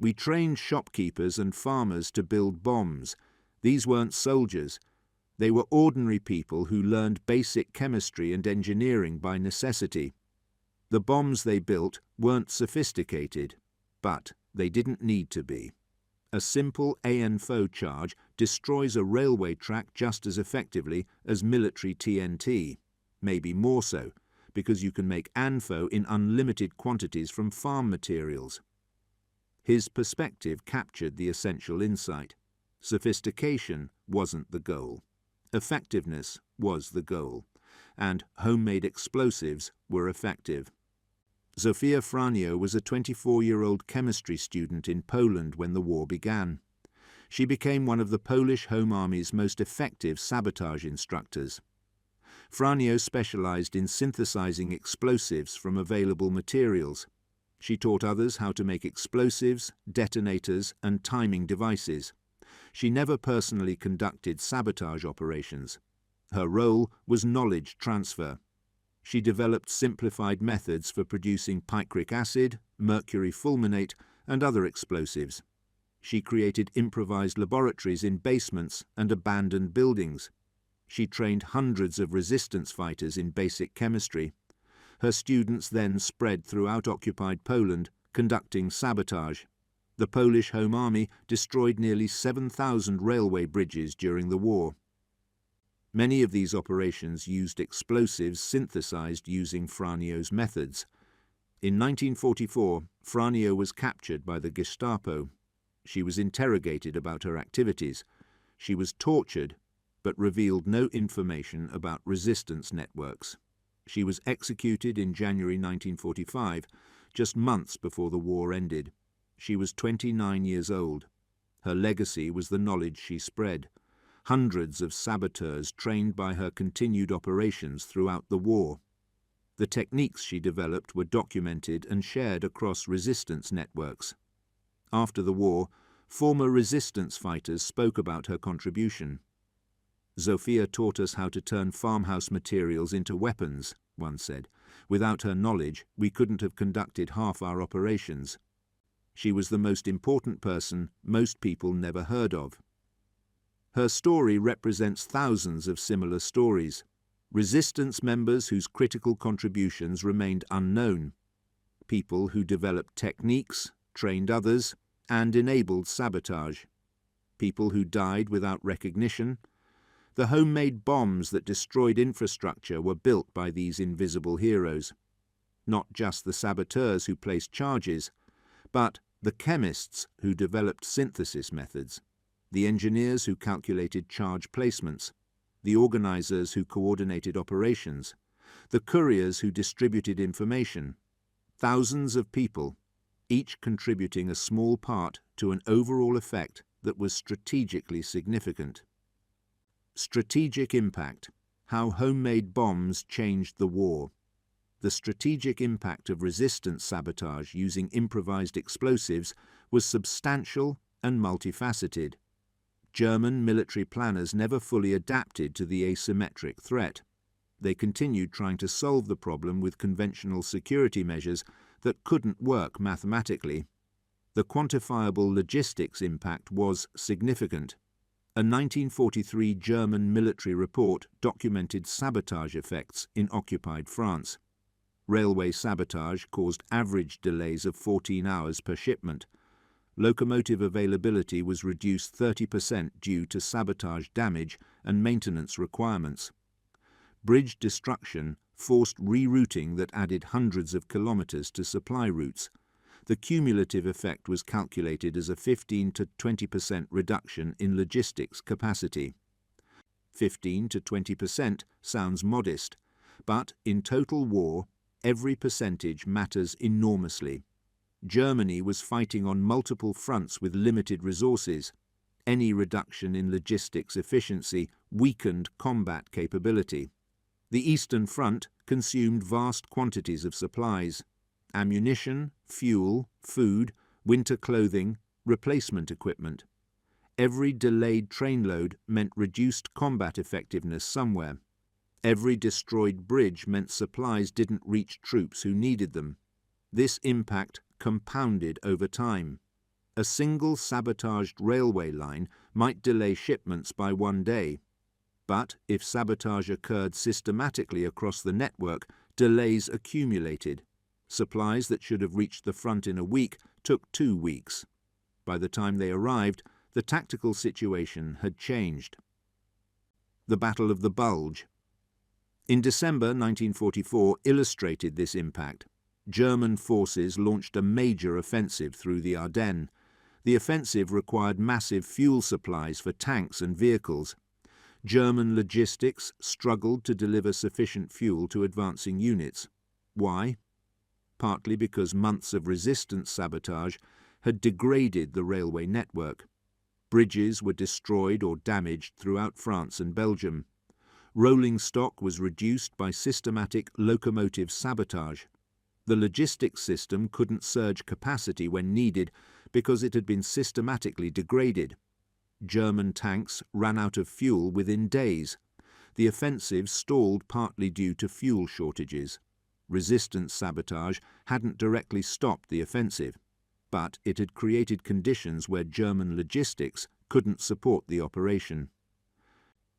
"We trained shopkeepers and farmers to build bombs. These weren't soldiers. They were ordinary people who learned basic chemistry and engineering by necessity. The bombs they built weren't sophisticated, but they didn't need to be. A simple ANFO charge destroys a railway track just as effectively as military TNT, maybe more so, because you can make ANFO in unlimited quantities from farm materials." His perspective captured the essential insight. Sophistication wasn't the goal. Effectiveness was the goal, and homemade explosives were effective. Zofia Franio was a 24-year-old chemistry student in Poland when the war began. She became one of the Polish Home Army's most effective sabotage instructors. Franio specialized in synthesizing explosives from available materials. She taught others how to make explosives, detonators, and timing devices. She never personally conducted sabotage operations. Her role was knowledge transfer. She developed simplified methods for producing picric acid, mercury fulminate, and other explosives. She created improvised laboratories in basements and abandoned buildings. She trained hundreds of resistance fighters in basic chemistry. Her students then spread throughout occupied Poland, conducting sabotage. The Polish Home Army destroyed nearly 7,000 railway bridges during the war. Many of these operations used explosives synthesized using Franio's methods. In 1944, Franio was captured by the Gestapo. She was interrogated about her activities. She was tortured, but revealed no information about resistance networks. She was executed in January 1945, just months before the war ended. She was 29 years old. Her legacy was the knowledge she spread. Hundreds of saboteurs trained by her continued operations throughout the war. The techniques she developed were documented and shared across resistance networks. After the war, former resistance fighters spoke about her contribution. "Zofia taught us how to turn farmhouse materials into weapons," one said. "Without her knowledge, we couldn't have conducted half our operations. She was the most important person most people never heard of." Her story represents thousands of similar stories. Resistance members whose critical contributions remained unknown. People who developed techniques, trained others, and enabled sabotage. People who died without recognition. The homemade bombs that destroyed infrastructure were built by these invisible heroes. Not just the saboteurs who placed charges, but the chemists who developed synthesis methods, the engineers who calculated charge placements, the organizers who coordinated operations, the couriers who distributed information. Thousands of people, each contributing a small part to an overall effect that was strategically significant. Strategic impact: how homemade bombs changed the war. The strategic impact of resistance sabotage using improvised explosives was substantial and multifaceted. German military planners never fully adapted to the asymmetric threat. They continued trying to solve the problem with conventional security measures that couldn't work mathematically. The quantifiable logistics impact was significant. A 1943 German military report documented sabotage effects in occupied France. Railway sabotage caused average delays of 14 hours per shipment. Locomotive availability was reduced 30% due to sabotage damage and maintenance requirements. Bridge destruction forced rerouting that added hundreds of kilometers to supply routes. The cumulative effect was calculated as a 15 to 20% reduction in logistics capacity. 15 to 20% sounds modest, but in total war, every percentage matters enormously. Germany was fighting on multiple fronts with limited resources. Any reduction in logistics efficiency weakened combat capability. The Eastern Front consumed vast quantities of supplies: ammunition, fuel, food, winter clothing, replacement equipment. Every delayed trainload meant reduced combat effectiveness somewhere. Every destroyed bridge meant supplies didn't reach troops who needed them. This impact compounded over time. A single sabotaged railway line might delay shipments by one day. But if sabotage occurred systematically across the network, delays accumulated. Supplies that should have reached the front in a week took 2 weeks. By the time they arrived, the tactical situation had changed. The Battle of the Bulge. In December 1944 illustrated this impact. German forces launched a major offensive through the Ardennes. The offensive required massive fuel supplies for tanks and vehicles. German logistics struggled to deliver sufficient fuel to advancing units. Why? Partly because months of resistance sabotage had degraded the railway network. Bridges were destroyed or damaged throughout France and Belgium. Rolling stock was reduced by systematic locomotive sabotage. The logistics system couldn't surge capacity when needed because it had been systematically degraded. German tanks ran out of fuel within days. The offensive stalled partly due to fuel shortages. Resistance sabotage hadn't directly stopped the offensive, but it had created conditions where German logistics couldn't support the operation.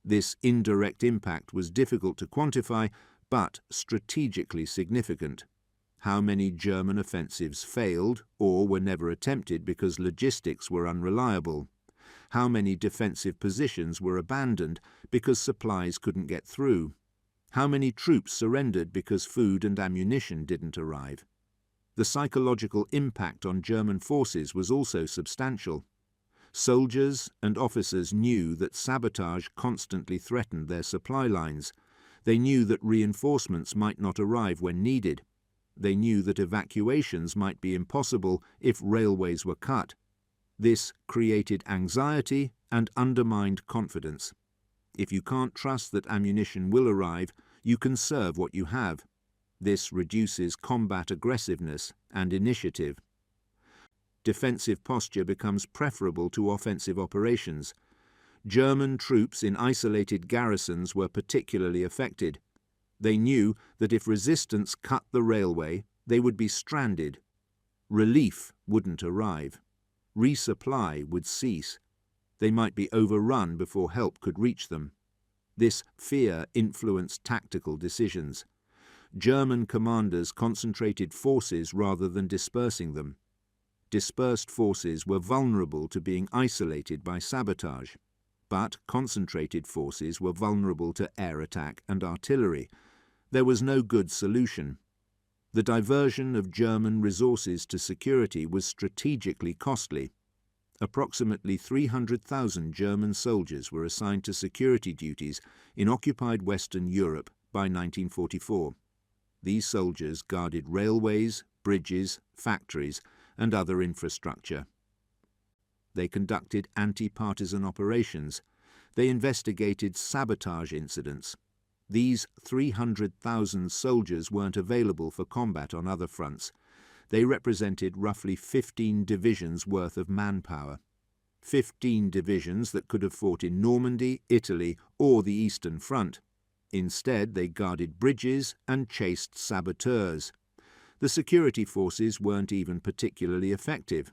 This indirect impact was difficult to quantify, but strategically significant. How many German offensives failed or were never attempted because logistics were unreliable? How many defensive positions were abandoned because supplies couldn't get through? How many troops surrendered because food and ammunition didn't arrive? The psychological impact on German forces was also substantial. Soldiers and officers knew that sabotage constantly threatened their supply lines. They knew that reinforcements might not arrive when needed. They knew that evacuations might be impossible if railways were cut. This created anxiety and undermined confidence. If you can't trust that ammunition will arrive, you conserve what you have. This reduces combat aggressiveness and initiative. Defensive posture becomes preferable to offensive operations. German troops in isolated garrisons were particularly affected. They knew that if resistance cut the railway, they would be stranded. Relief wouldn't arrive. Resupply would cease. They might be overrun before help could reach them. This fear influenced tactical decisions. German commanders concentrated forces rather than dispersing them. Dispersed forces were vulnerable to being isolated by sabotage, but concentrated forces were vulnerable to air attack and artillery. There was no good solution. The diversion of German resources to security was strategically costly. Approximately 300,000 German soldiers were assigned to security duties in occupied Western Europe by 1944. These soldiers guarded railways, bridges, factories, and other infrastructure. They conducted anti-partisan operations. They investigated sabotage incidents. These 300,000 soldiers weren't available for combat on other fronts. They represented roughly 15 divisions worth of manpower. 15 divisions that could have fought in Normandy, Italy, or the Eastern Front. Instead, they guarded bridges and chased saboteurs. The security forces weren't even particularly effective.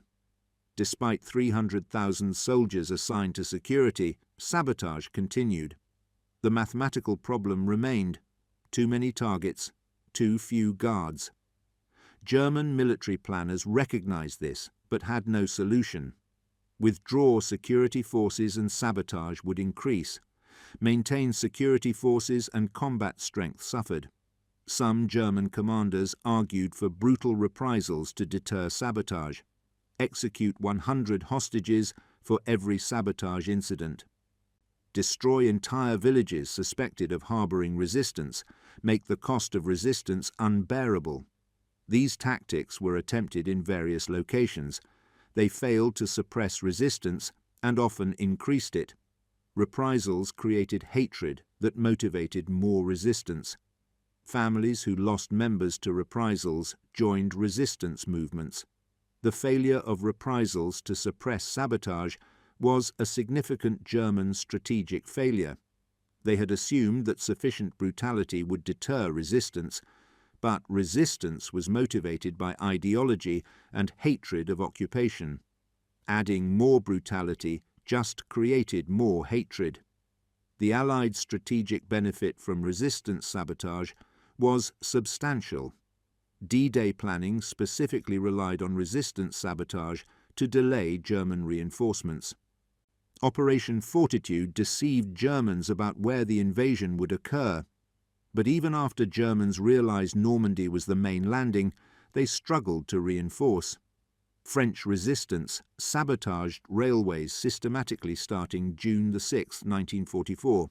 Despite 300,000 soldiers assigned to security, sabotage continued. The mathematical problem remained: too many targets, too few guards. German military planners recognized this, but had no solution. Withdraw security forces and sabotage would increase. Maintain security forces and combat strength suffered. Some German commanders argued for brutal reprisals to deter sabotage. Execute 100 hostages for every sabotage incident. Destroy entire villages suspected of harboring resistance. Make the cost of resistance unbearable. These tactics were attempted in various locations. They failed to suppress resistance and often increased it. Reprisals created hatred that motivated more resistance. Families who lost members to reprisals joined resistance movements. The failure of reprisals to suppress sabotage was a significant German strategic failure. They had assumed that sufficient brutality would deter resistance, but resistance was motivated by ideology and hatred of occupation. Adding more brutality just created more hatred. The Allied strategic benefit from resistance sabotage was substantial. D-Day planning specifically relied on resistance sabotage to delay German reinforcements. Operation Fortitude deceived Germans about where the invasion would occur, but even after Germans realized Normandy was the main landing, they struggled to reinforce. French resistance sabotaged railways systematically starting June 6, 1944.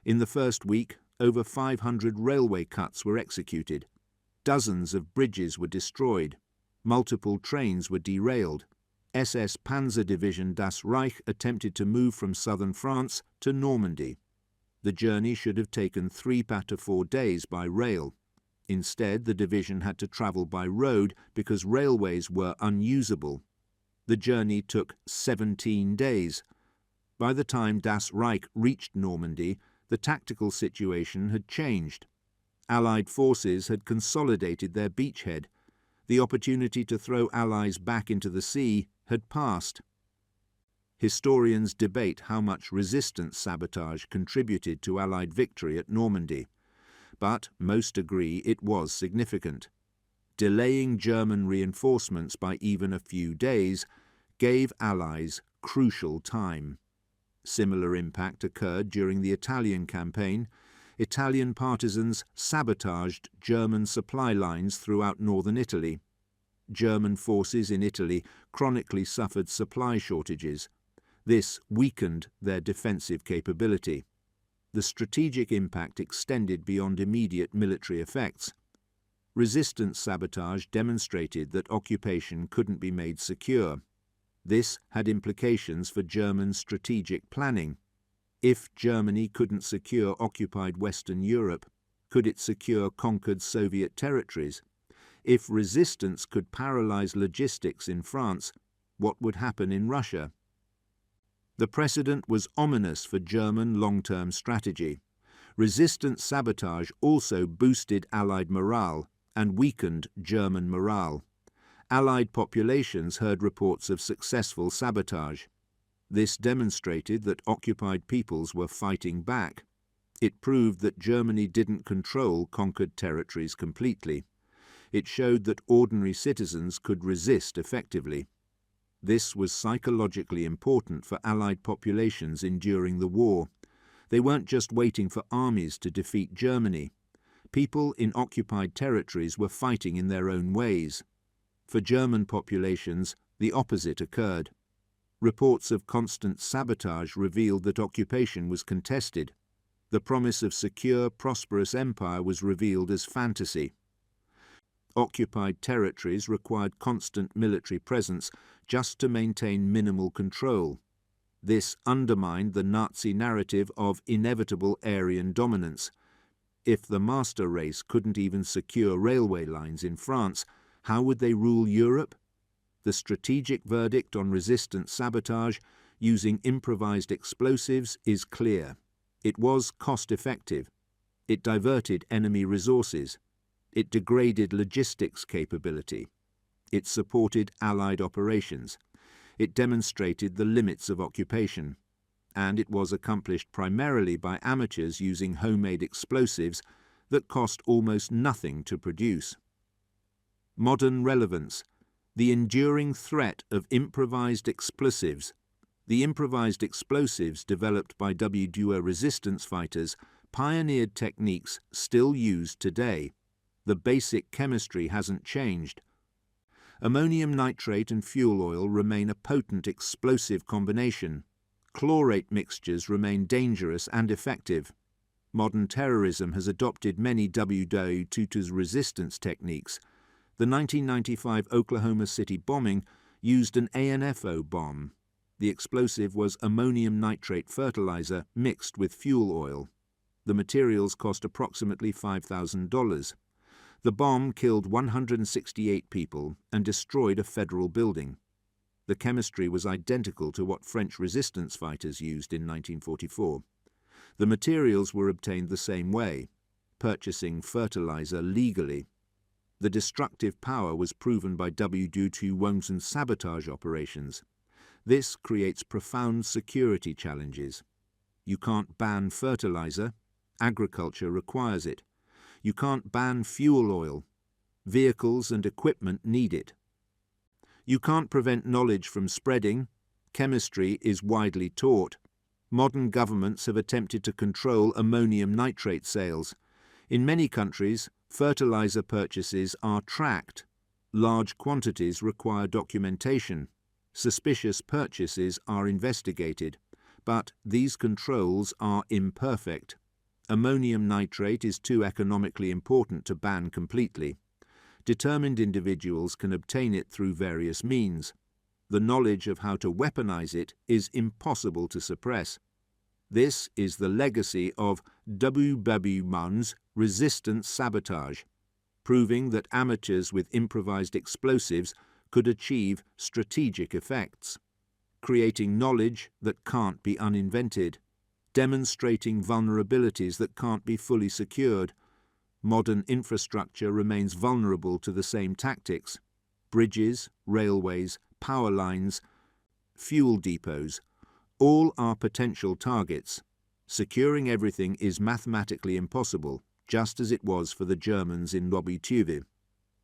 In the first week, over 500 railway cuts were executed. Dozens of bridges were destroyed. Multiple trains were derailed. SS Panzer Division Das Reich attempted to move from southern France to Normandy. The journey should have taken 3 to 4 days by rail. Instead, the division had to travel by road because railways were unusable. The journey took 17 days. By the time Das Reich reached Normandy, the tactical situation had changed. Allied forces had consolidated their beachhead. The opportunity to throw Allies back into the sea had passed. Historians debate how much resistance sabotage contributed to Allied victory at Normandy, but most agree it was significant. Delaying German reinforcements by even a few days gave Allies crucial time. Similar impact occurred during the Italian campaign. Italian partisans sabotaged German supply lines throughout northern Italy. German forces in Italy chronically suffered supply shortages. This weakened their defensive capability. The strategic impact extended beyond immediate military effects. Resistance sabotage demonstrated that occupation couldn't be made secure. This had implications for German strategic planning. If Germany couldn't secure occupied Western Europe, could it secure conquered Soviet territories? If resistance could paralyze logistics in France, what would happen in Russia? The precedent was ominous for German long-term strategy. Resistance sabotage also boosted Allied morale and weakened German morale. Allied populations heard reports of successful sabotage. This demonstrated that occupied peoples were fighting back. It proved that Germany didn't control conquered territories completely. It showed that ordinary citizens could resist effectively. This was psychologically important for Allied populations enduring the war. They weren't just waiting for armies to defeat Germany. People in occupied territories were fighting in their own ways. For German populations, the opposite occurred. Reports of constant sabotage revealed that occupation was contested. The promise of secure, prosperous empire was revealed as fantasy. Occupied territories required constant military presence just to maintain minimal control. This undermined the Nazi narrative of inevitable Aryan dominance. If the master race couldn't even secure railway lines in France, how would they rule Europe? The strategic verdict on resistance sabotage using improvised explosives is clear. It was cost-effective. It diverted enemy resources. It degraded logistics capability. It supported Allied operations. It demonstrated the limits of occupation. And it was accomplished primarily by amateurs using homemade explosives that cost almost nothing to produce. Modern relevance. The enduring threat of improvised explosives. The improvised explosives developed by W2 resistance fighters pioneered techniques still used today. The basic chemistry hasn't changed. Ammonium nitrate and fuel oil remain a potent explosive combination. Chlorate mixtures remain dangerous and effective. Modern terrorism has adopted many W2's resistance techniques. The 1995 Oklahoma City bombing used an ANFO bomb. The explosive was ammonium nitrate fertilizer mixed with fuel oil. The materials cost approximately $5,000. The bomb killed 168 people and destroyed a federal building. The chemistry was identical to what French resistance fighters used in 1944. The materials were obtained the same way, purchasing fertilizer legally. The destructive power was proven by W2's sabotage operations. This creates profound security challenges. You can't ban fertilizer. Agriculture requires it. You can't ban fuel oil. Vehicles and equipment need it. You can't prevent knowledge from spreading. Chemistry is widely taught. Modern governments have attempted to control ammonium nitrate sales. In many countries, fertilizer purchases are tracked. Large quantities require documentation. Suspicious purchases are investigated. But these controls are imperfect. Ammonium nitrate is too economically important to ban completely. Determined individuals can obtain it through various means. The knowledge of how to weaponize it is impossible to suppress. This is the legacy of Vemork's resistance sabotage, proving that amateurs with improvised explosives could achieve strategic effects, creating knowledge that can't be uninvented, demonstrating vulnerabilities that can't be fully secured. Modern infrastructure remains vulnerable to the same tactics. Bridges, railways, power lines, fuel depots, all are potential targets. Securing everything is mathematically impossible, just as it was for the Germans in Norwegian.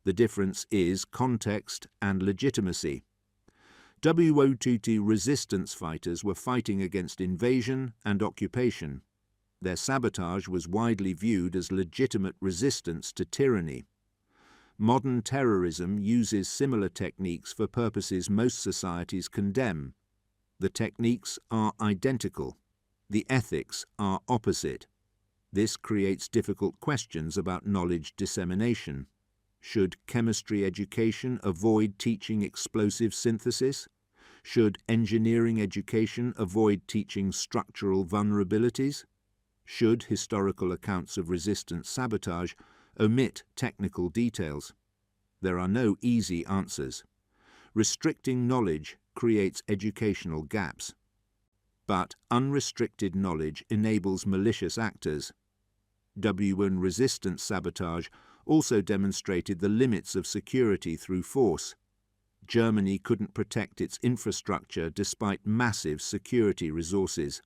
The difference is context and legitimacy. WOTT resistance fighters were fighting against invasion and occupation. Their sabotage was widely viewed as legitimate resistance to tyranny. Modern terrorism uses similar techniques for purposes most societies condemn. The techniques are identical. The ethics are opposite. This creates difficult questions about knowledge dissemination. Should chemistry education avoid teaching explosive synthesis? Should engineering education avoid teaching structural vulnerabilities? Should historical accounts of resistance sabotage omit technical details? There are no easy answers. Restricting knowledge creates educational gaps. But unrestricted knowledge enables malicious actors. WN resistance sabotage also demonstrated the limits of security through force. Germany couldn't protect its infrastructure despite massive security resources.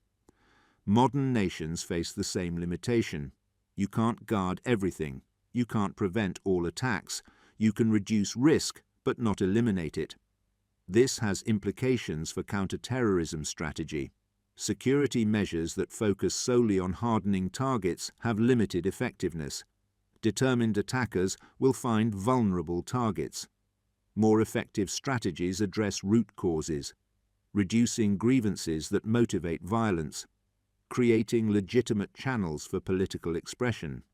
Modern nations face the same limitation. You can't guard everything. You can't prevent all attacks. You can reduce risk, but not eliminate it. This has implications for counter-terrorism strategy. Security measures that focus solely on hardening targets have limited effectiveness. Determined attackers will find vulnerable targets. More effective strategies address root causes, reducing grievances that motivate violence, creating legitimate channels for political expression,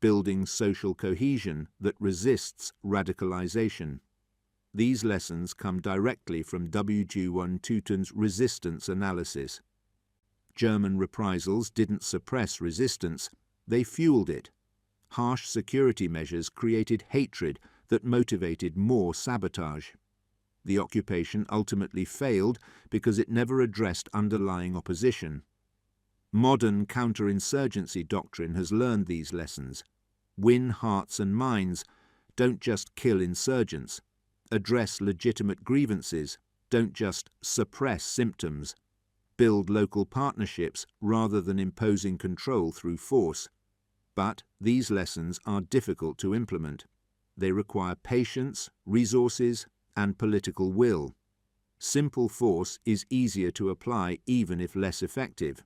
building social cohesion that resists radicalization. These lessons come directly from WG1-Tuten's resistance analysis. German reprisals didn't suppress resistance, they fueled it. Harsh security measures created hatred that motivated more sabotage. The occupation ultimately failed because it never addressed underlying opposition. Modern counterinsurgency doctrine has learned these lessons. Win hearts and minds, don't just kill insurgents. Address legitimate grievances, don't just suppress symptoms. Build local partnerships rather than imposing control through force. But these lessons are difficult to implement. They require patience, resources, and political will. Simple force is easier to apply even if less effective.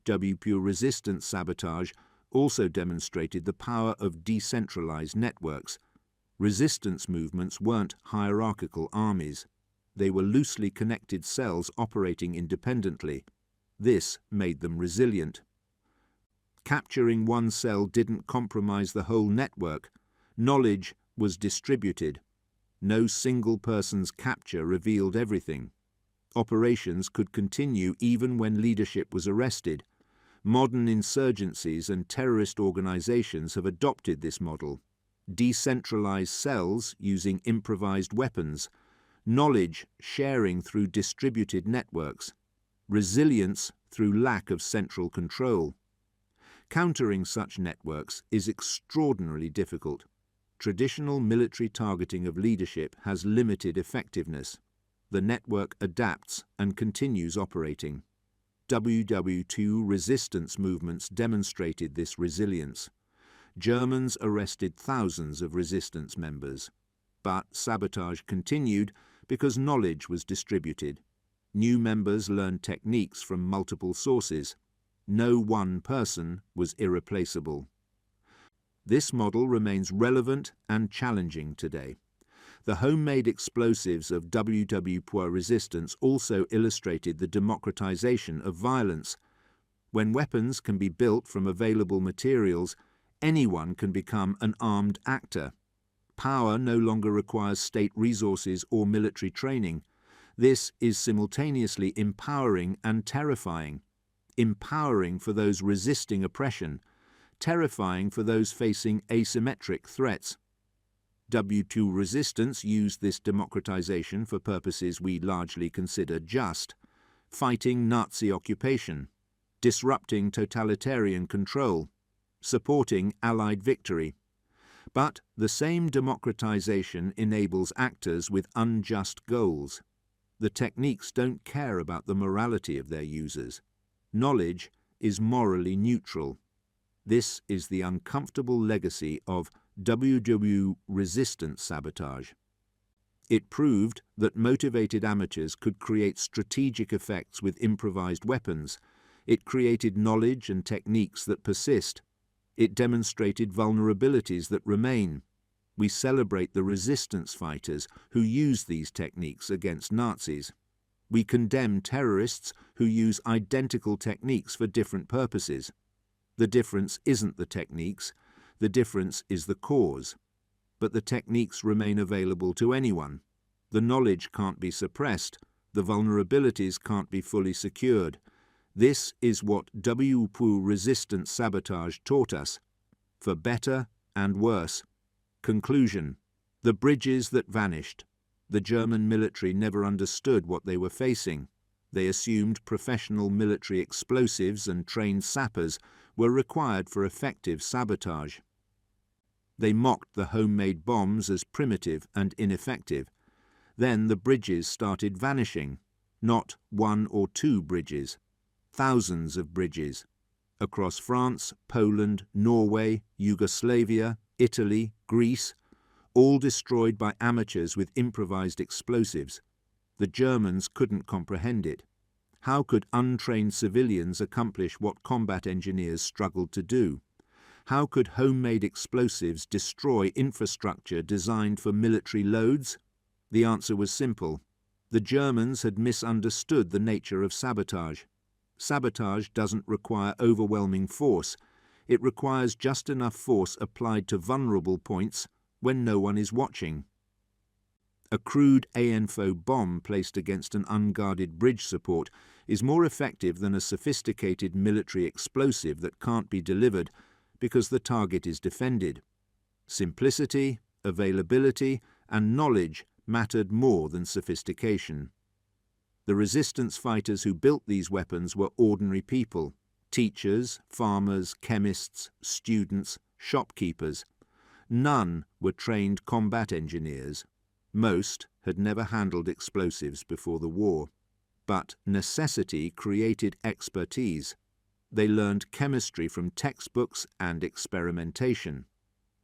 WPUR resistance sabotage also demonstrated the power of decentralized networks. Resistance movements weren't hierarchical armies. They were loosely connected cells operating independently. This made them resilient. Capturing one cell didn't compromise the whole network. Knowledge was distributed. No single person's capture revealed everything. Operations could continue even when leadership was arrested. Modern insurgencies and terrorist organizations have adopted this model. Decentralized cells using improvised weapons, knowledge sharing through distributed networks, resilience through lack of central control. Countering such networks is extraordinarily difficult. Traditional military targeting of leadership has limited effectiveness. The network adapts and continues operating. WW2 resistance movements demonstrated this resilience. Germans arrested thousands of resistance members. But sabotage continued because knowledge was distributed. New members learned techniques from multiple sources. No one person was irreplaceable. This model remains relevant and challenging today. The homemade explosives of WW2 resistance also illustrated the democratization of violence. When weapons can be built from available materials, anyone can become an armed actor. Power no longer requires state resources or military training. This is simultaneously empowering and terrifying. Empowering for those resisting oppression, terrifying for those facing asymmetric threats. W2 resistance used this democratization for purposes we largely consider just: fighting Nazi occupation, disrupting totalitarian control, supporting Allied victory. But the same democratization enables actors with unjust goals. The techniques don't care about the morality of their users. Knowledge is morally neutral. This is the uncomfortable legacy of WW resistance sabotage. It proved that motivated amateurs could create strategic effects with improvised weapons. It created knowledge and techniques that persist. It demonstrated vulnerabilities that remain. We celebrate the resistance fighters who use these techniques against Nazis. We condemn terrorists who use identical techniques for different purposes. The difference isn't the techniques, the difference is the cause. But the techniques remain available to anyone. The knowledge can't be suppressed, the vulnerabilities can't be fully secured. This is what WPU resistance sabotage taught us, for better and worse. Conclusion: the bridges that vanished. The German military never understood what they were facing. They assumed professional military explosives and trained sappers were required for effective sabotage. They mocked the homemade bombs as primitive and ineffective. Then the bridges started vanishing. Not one or two bridges. Thousands of bridges. Across France, Poland, Norway, Yugoslavia, Italy, Greece, all destroyed by amateurs with improvised explosives. The Germans couldn't comprehend it. How could untrained civilians accomplish what combat engineers struggled to do? How could homemade explosives destroy infrastructure designed for military loads? The answer was simple. The Germans had misunderstood the nature of sabotage. Sabotage doesn't require overwhelming force. It requires just enough force applied to vulnerable points when no one is watching. A crude ANFO bomb placed against an unguarded bridge support is more effective than a sophisticated military explosive that can't be delivered because the target is defended. Simplicity, availability, and knowledge mattered more than sophistication. The resistance fighters who built these weapons were ordinary people: teachers, farmers, chemists, students, shopkeepers. None were trained combat engineers. Most had never handled explosives before the war. But necessity created expertise. They learned chemistry from textbooks and experimentation.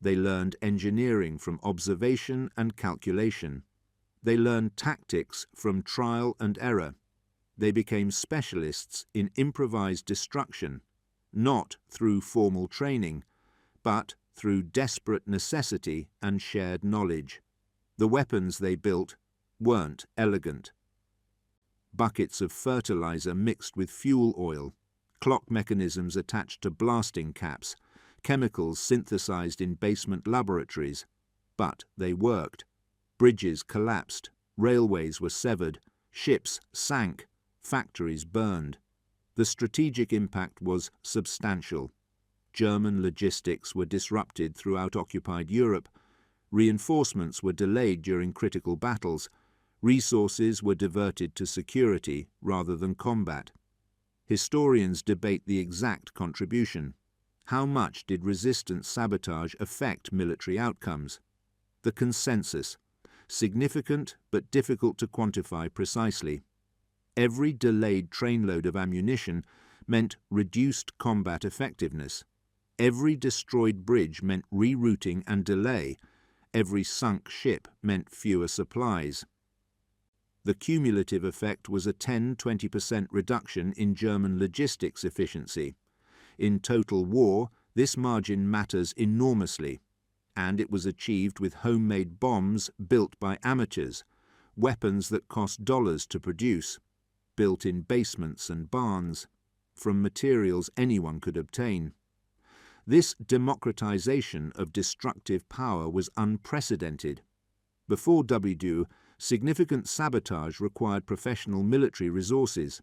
They learned engineering from observation and calculation. They learned tactics from trial and error. They became specialists in improvised destruction, not through formal training, but through desperate necessity and shared knowledge. The weapons they built weren't elegant. Buckets of fertilizer mixed with fuel oil, clock mechanisms attached to blasting caps, chemicals synthesized in basement laboratories. But they worked. Bridges collapsed, railways were severed, ships sank, factories burned. The strategic impact was substantial. German logistics were disrupted throughout occupied Europe. Reinforcements were delayed during critical battles. Resources were diverted to security rather than combat. Historians debate the exact contribution. How much did resistance sabotage affect military outcomes? The consensus: significant but difficult to quantify precisely. Every delayed trainload of ammunition meant reduced combat effectiveness. Every destroyed bridge meant rerouting and delay. Every sunk ship meant fewer supplies. The cumulative effect was a 10–20% reduction in German logistics efficiency. In total war, this margin matters enormously, and it was achieved with homemade bombs built by amateurs, weapons that cost dollars to produce, built in basements and barns. from materials anyone could obtain. This democratization of destructive power was unprecedented. Before WW, significant sabotage required professional military resources.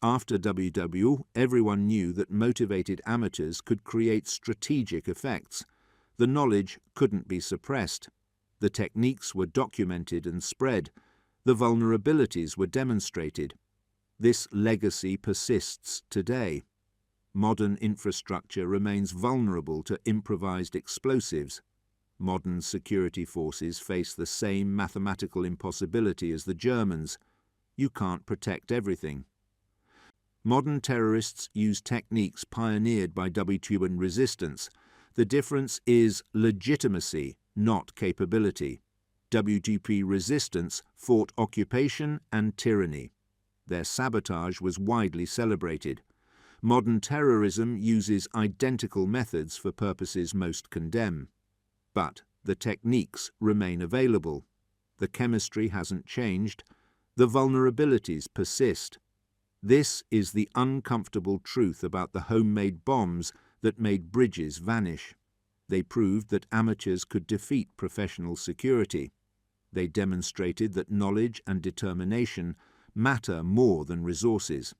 After WW, everyone knew that motivated amateurs could create strategic effects. The knowledge couldn't be suppressed. The techniques were documented and spread. The vulnerabilities were demonstrated. This legacy persists today. Modern infrastructure remains vulnerable to improvised explosives. Modern security forces face the same mathematical impossibility as the Germans. You can't protect everything. Modern terrorists use techniques pioneered by WW resistance. The difference is legitimacy, not capability. WGP resistance fought occupation and tyranny. Their sabotage was widely celebrated. Modern terrorism uses identical methods for purposes most condemn. But the techniques remain available. The chemistry hasn't changed. The vulnerabilities persist. This is the uncomfortable truth about the homemade bombs that made bridges vanish. They proved that amateurs could defeat professional security. They demonstrated that knowledge and determination matter more than resources.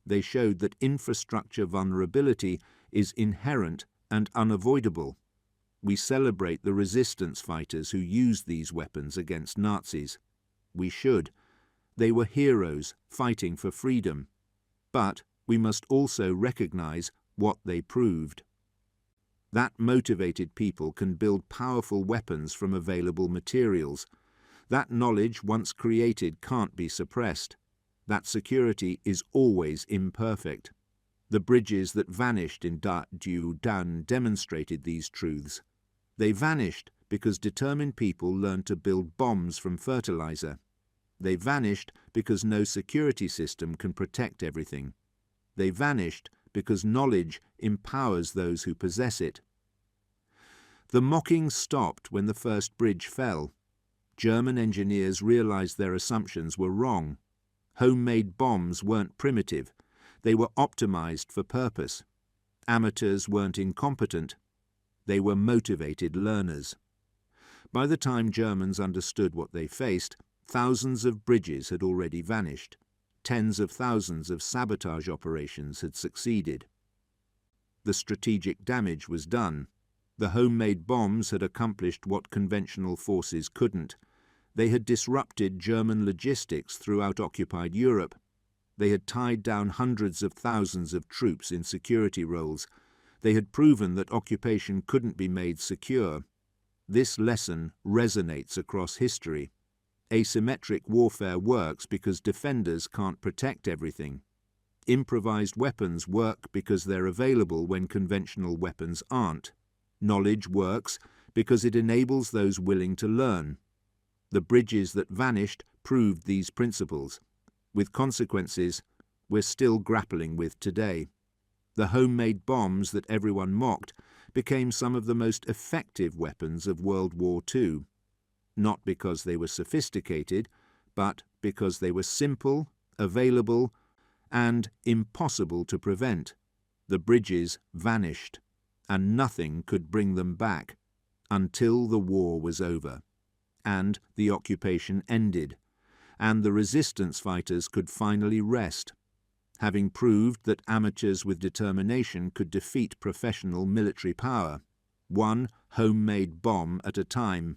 They showed that infrastructure vulnerability is inherent and unavoidable. We celebrate the resistance fighters who used these weapons against Nazis. We should. They were heroes fighting for freedom. But we must also recognize what they proved. That motivated people can build powerful weapons from available materials. That knowledge, once created, can't be suppressed. That security is always imperfect. The bridges that vanished in Dan demonstrated these truths. They vanished because determined people learned to build bombs from fertilizer. They vanished because no security system can protect everything. They vanished because knowledge empowers those who possess it. The mocking stopped when the first bridge fell. German engineers realized their assumptions were wrong. Homemade bombs weren't primitive. They were optimized for purpose. Amateurs weren't incompetent. They were motivated learners. By the time Germans understood what they faced, thousands of bridges had already vanished. Tens of thousands of sabotage operations had succeeded. The strategic damage was done. The homemade bombs had accomplished what conventional forces couldn't. They had disrupted German logistics throughout occupied Europe. They had tied down hundreds of thousands of troops in security roles. They had proven that occupation couldn't be made secure. This lesson resonates across history. Asymmetric warfare works because defenders can't protect everything. Improvised weapons work because they're available when conventional weapons aren't. Knowledge works because it enables those willing to learn. The bridges that vanished proved these principles, with consequences we're still grappling with today. The homemade bombs that everyone mocked became some of the most effective weapons of World War II, not because they were sophisticated, but because they were simple, available, and impossible to prevent. The bridges vanished, and nothing could bring them back until the war was over, and the occupation ended, and the resistance fighters could finally rest, having proved that amateurs with determination could defeat professional military power, one homemade bomb at a time,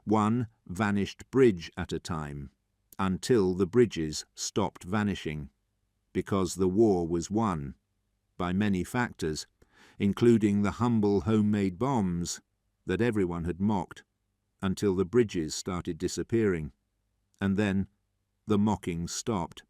one vanished bridge at a time, until the bridges stopped vanishing, because the war was won by many factors, including the humble homemade bombs that everyone had mocked, until the bridges started disappearing, and then the mocking stopped.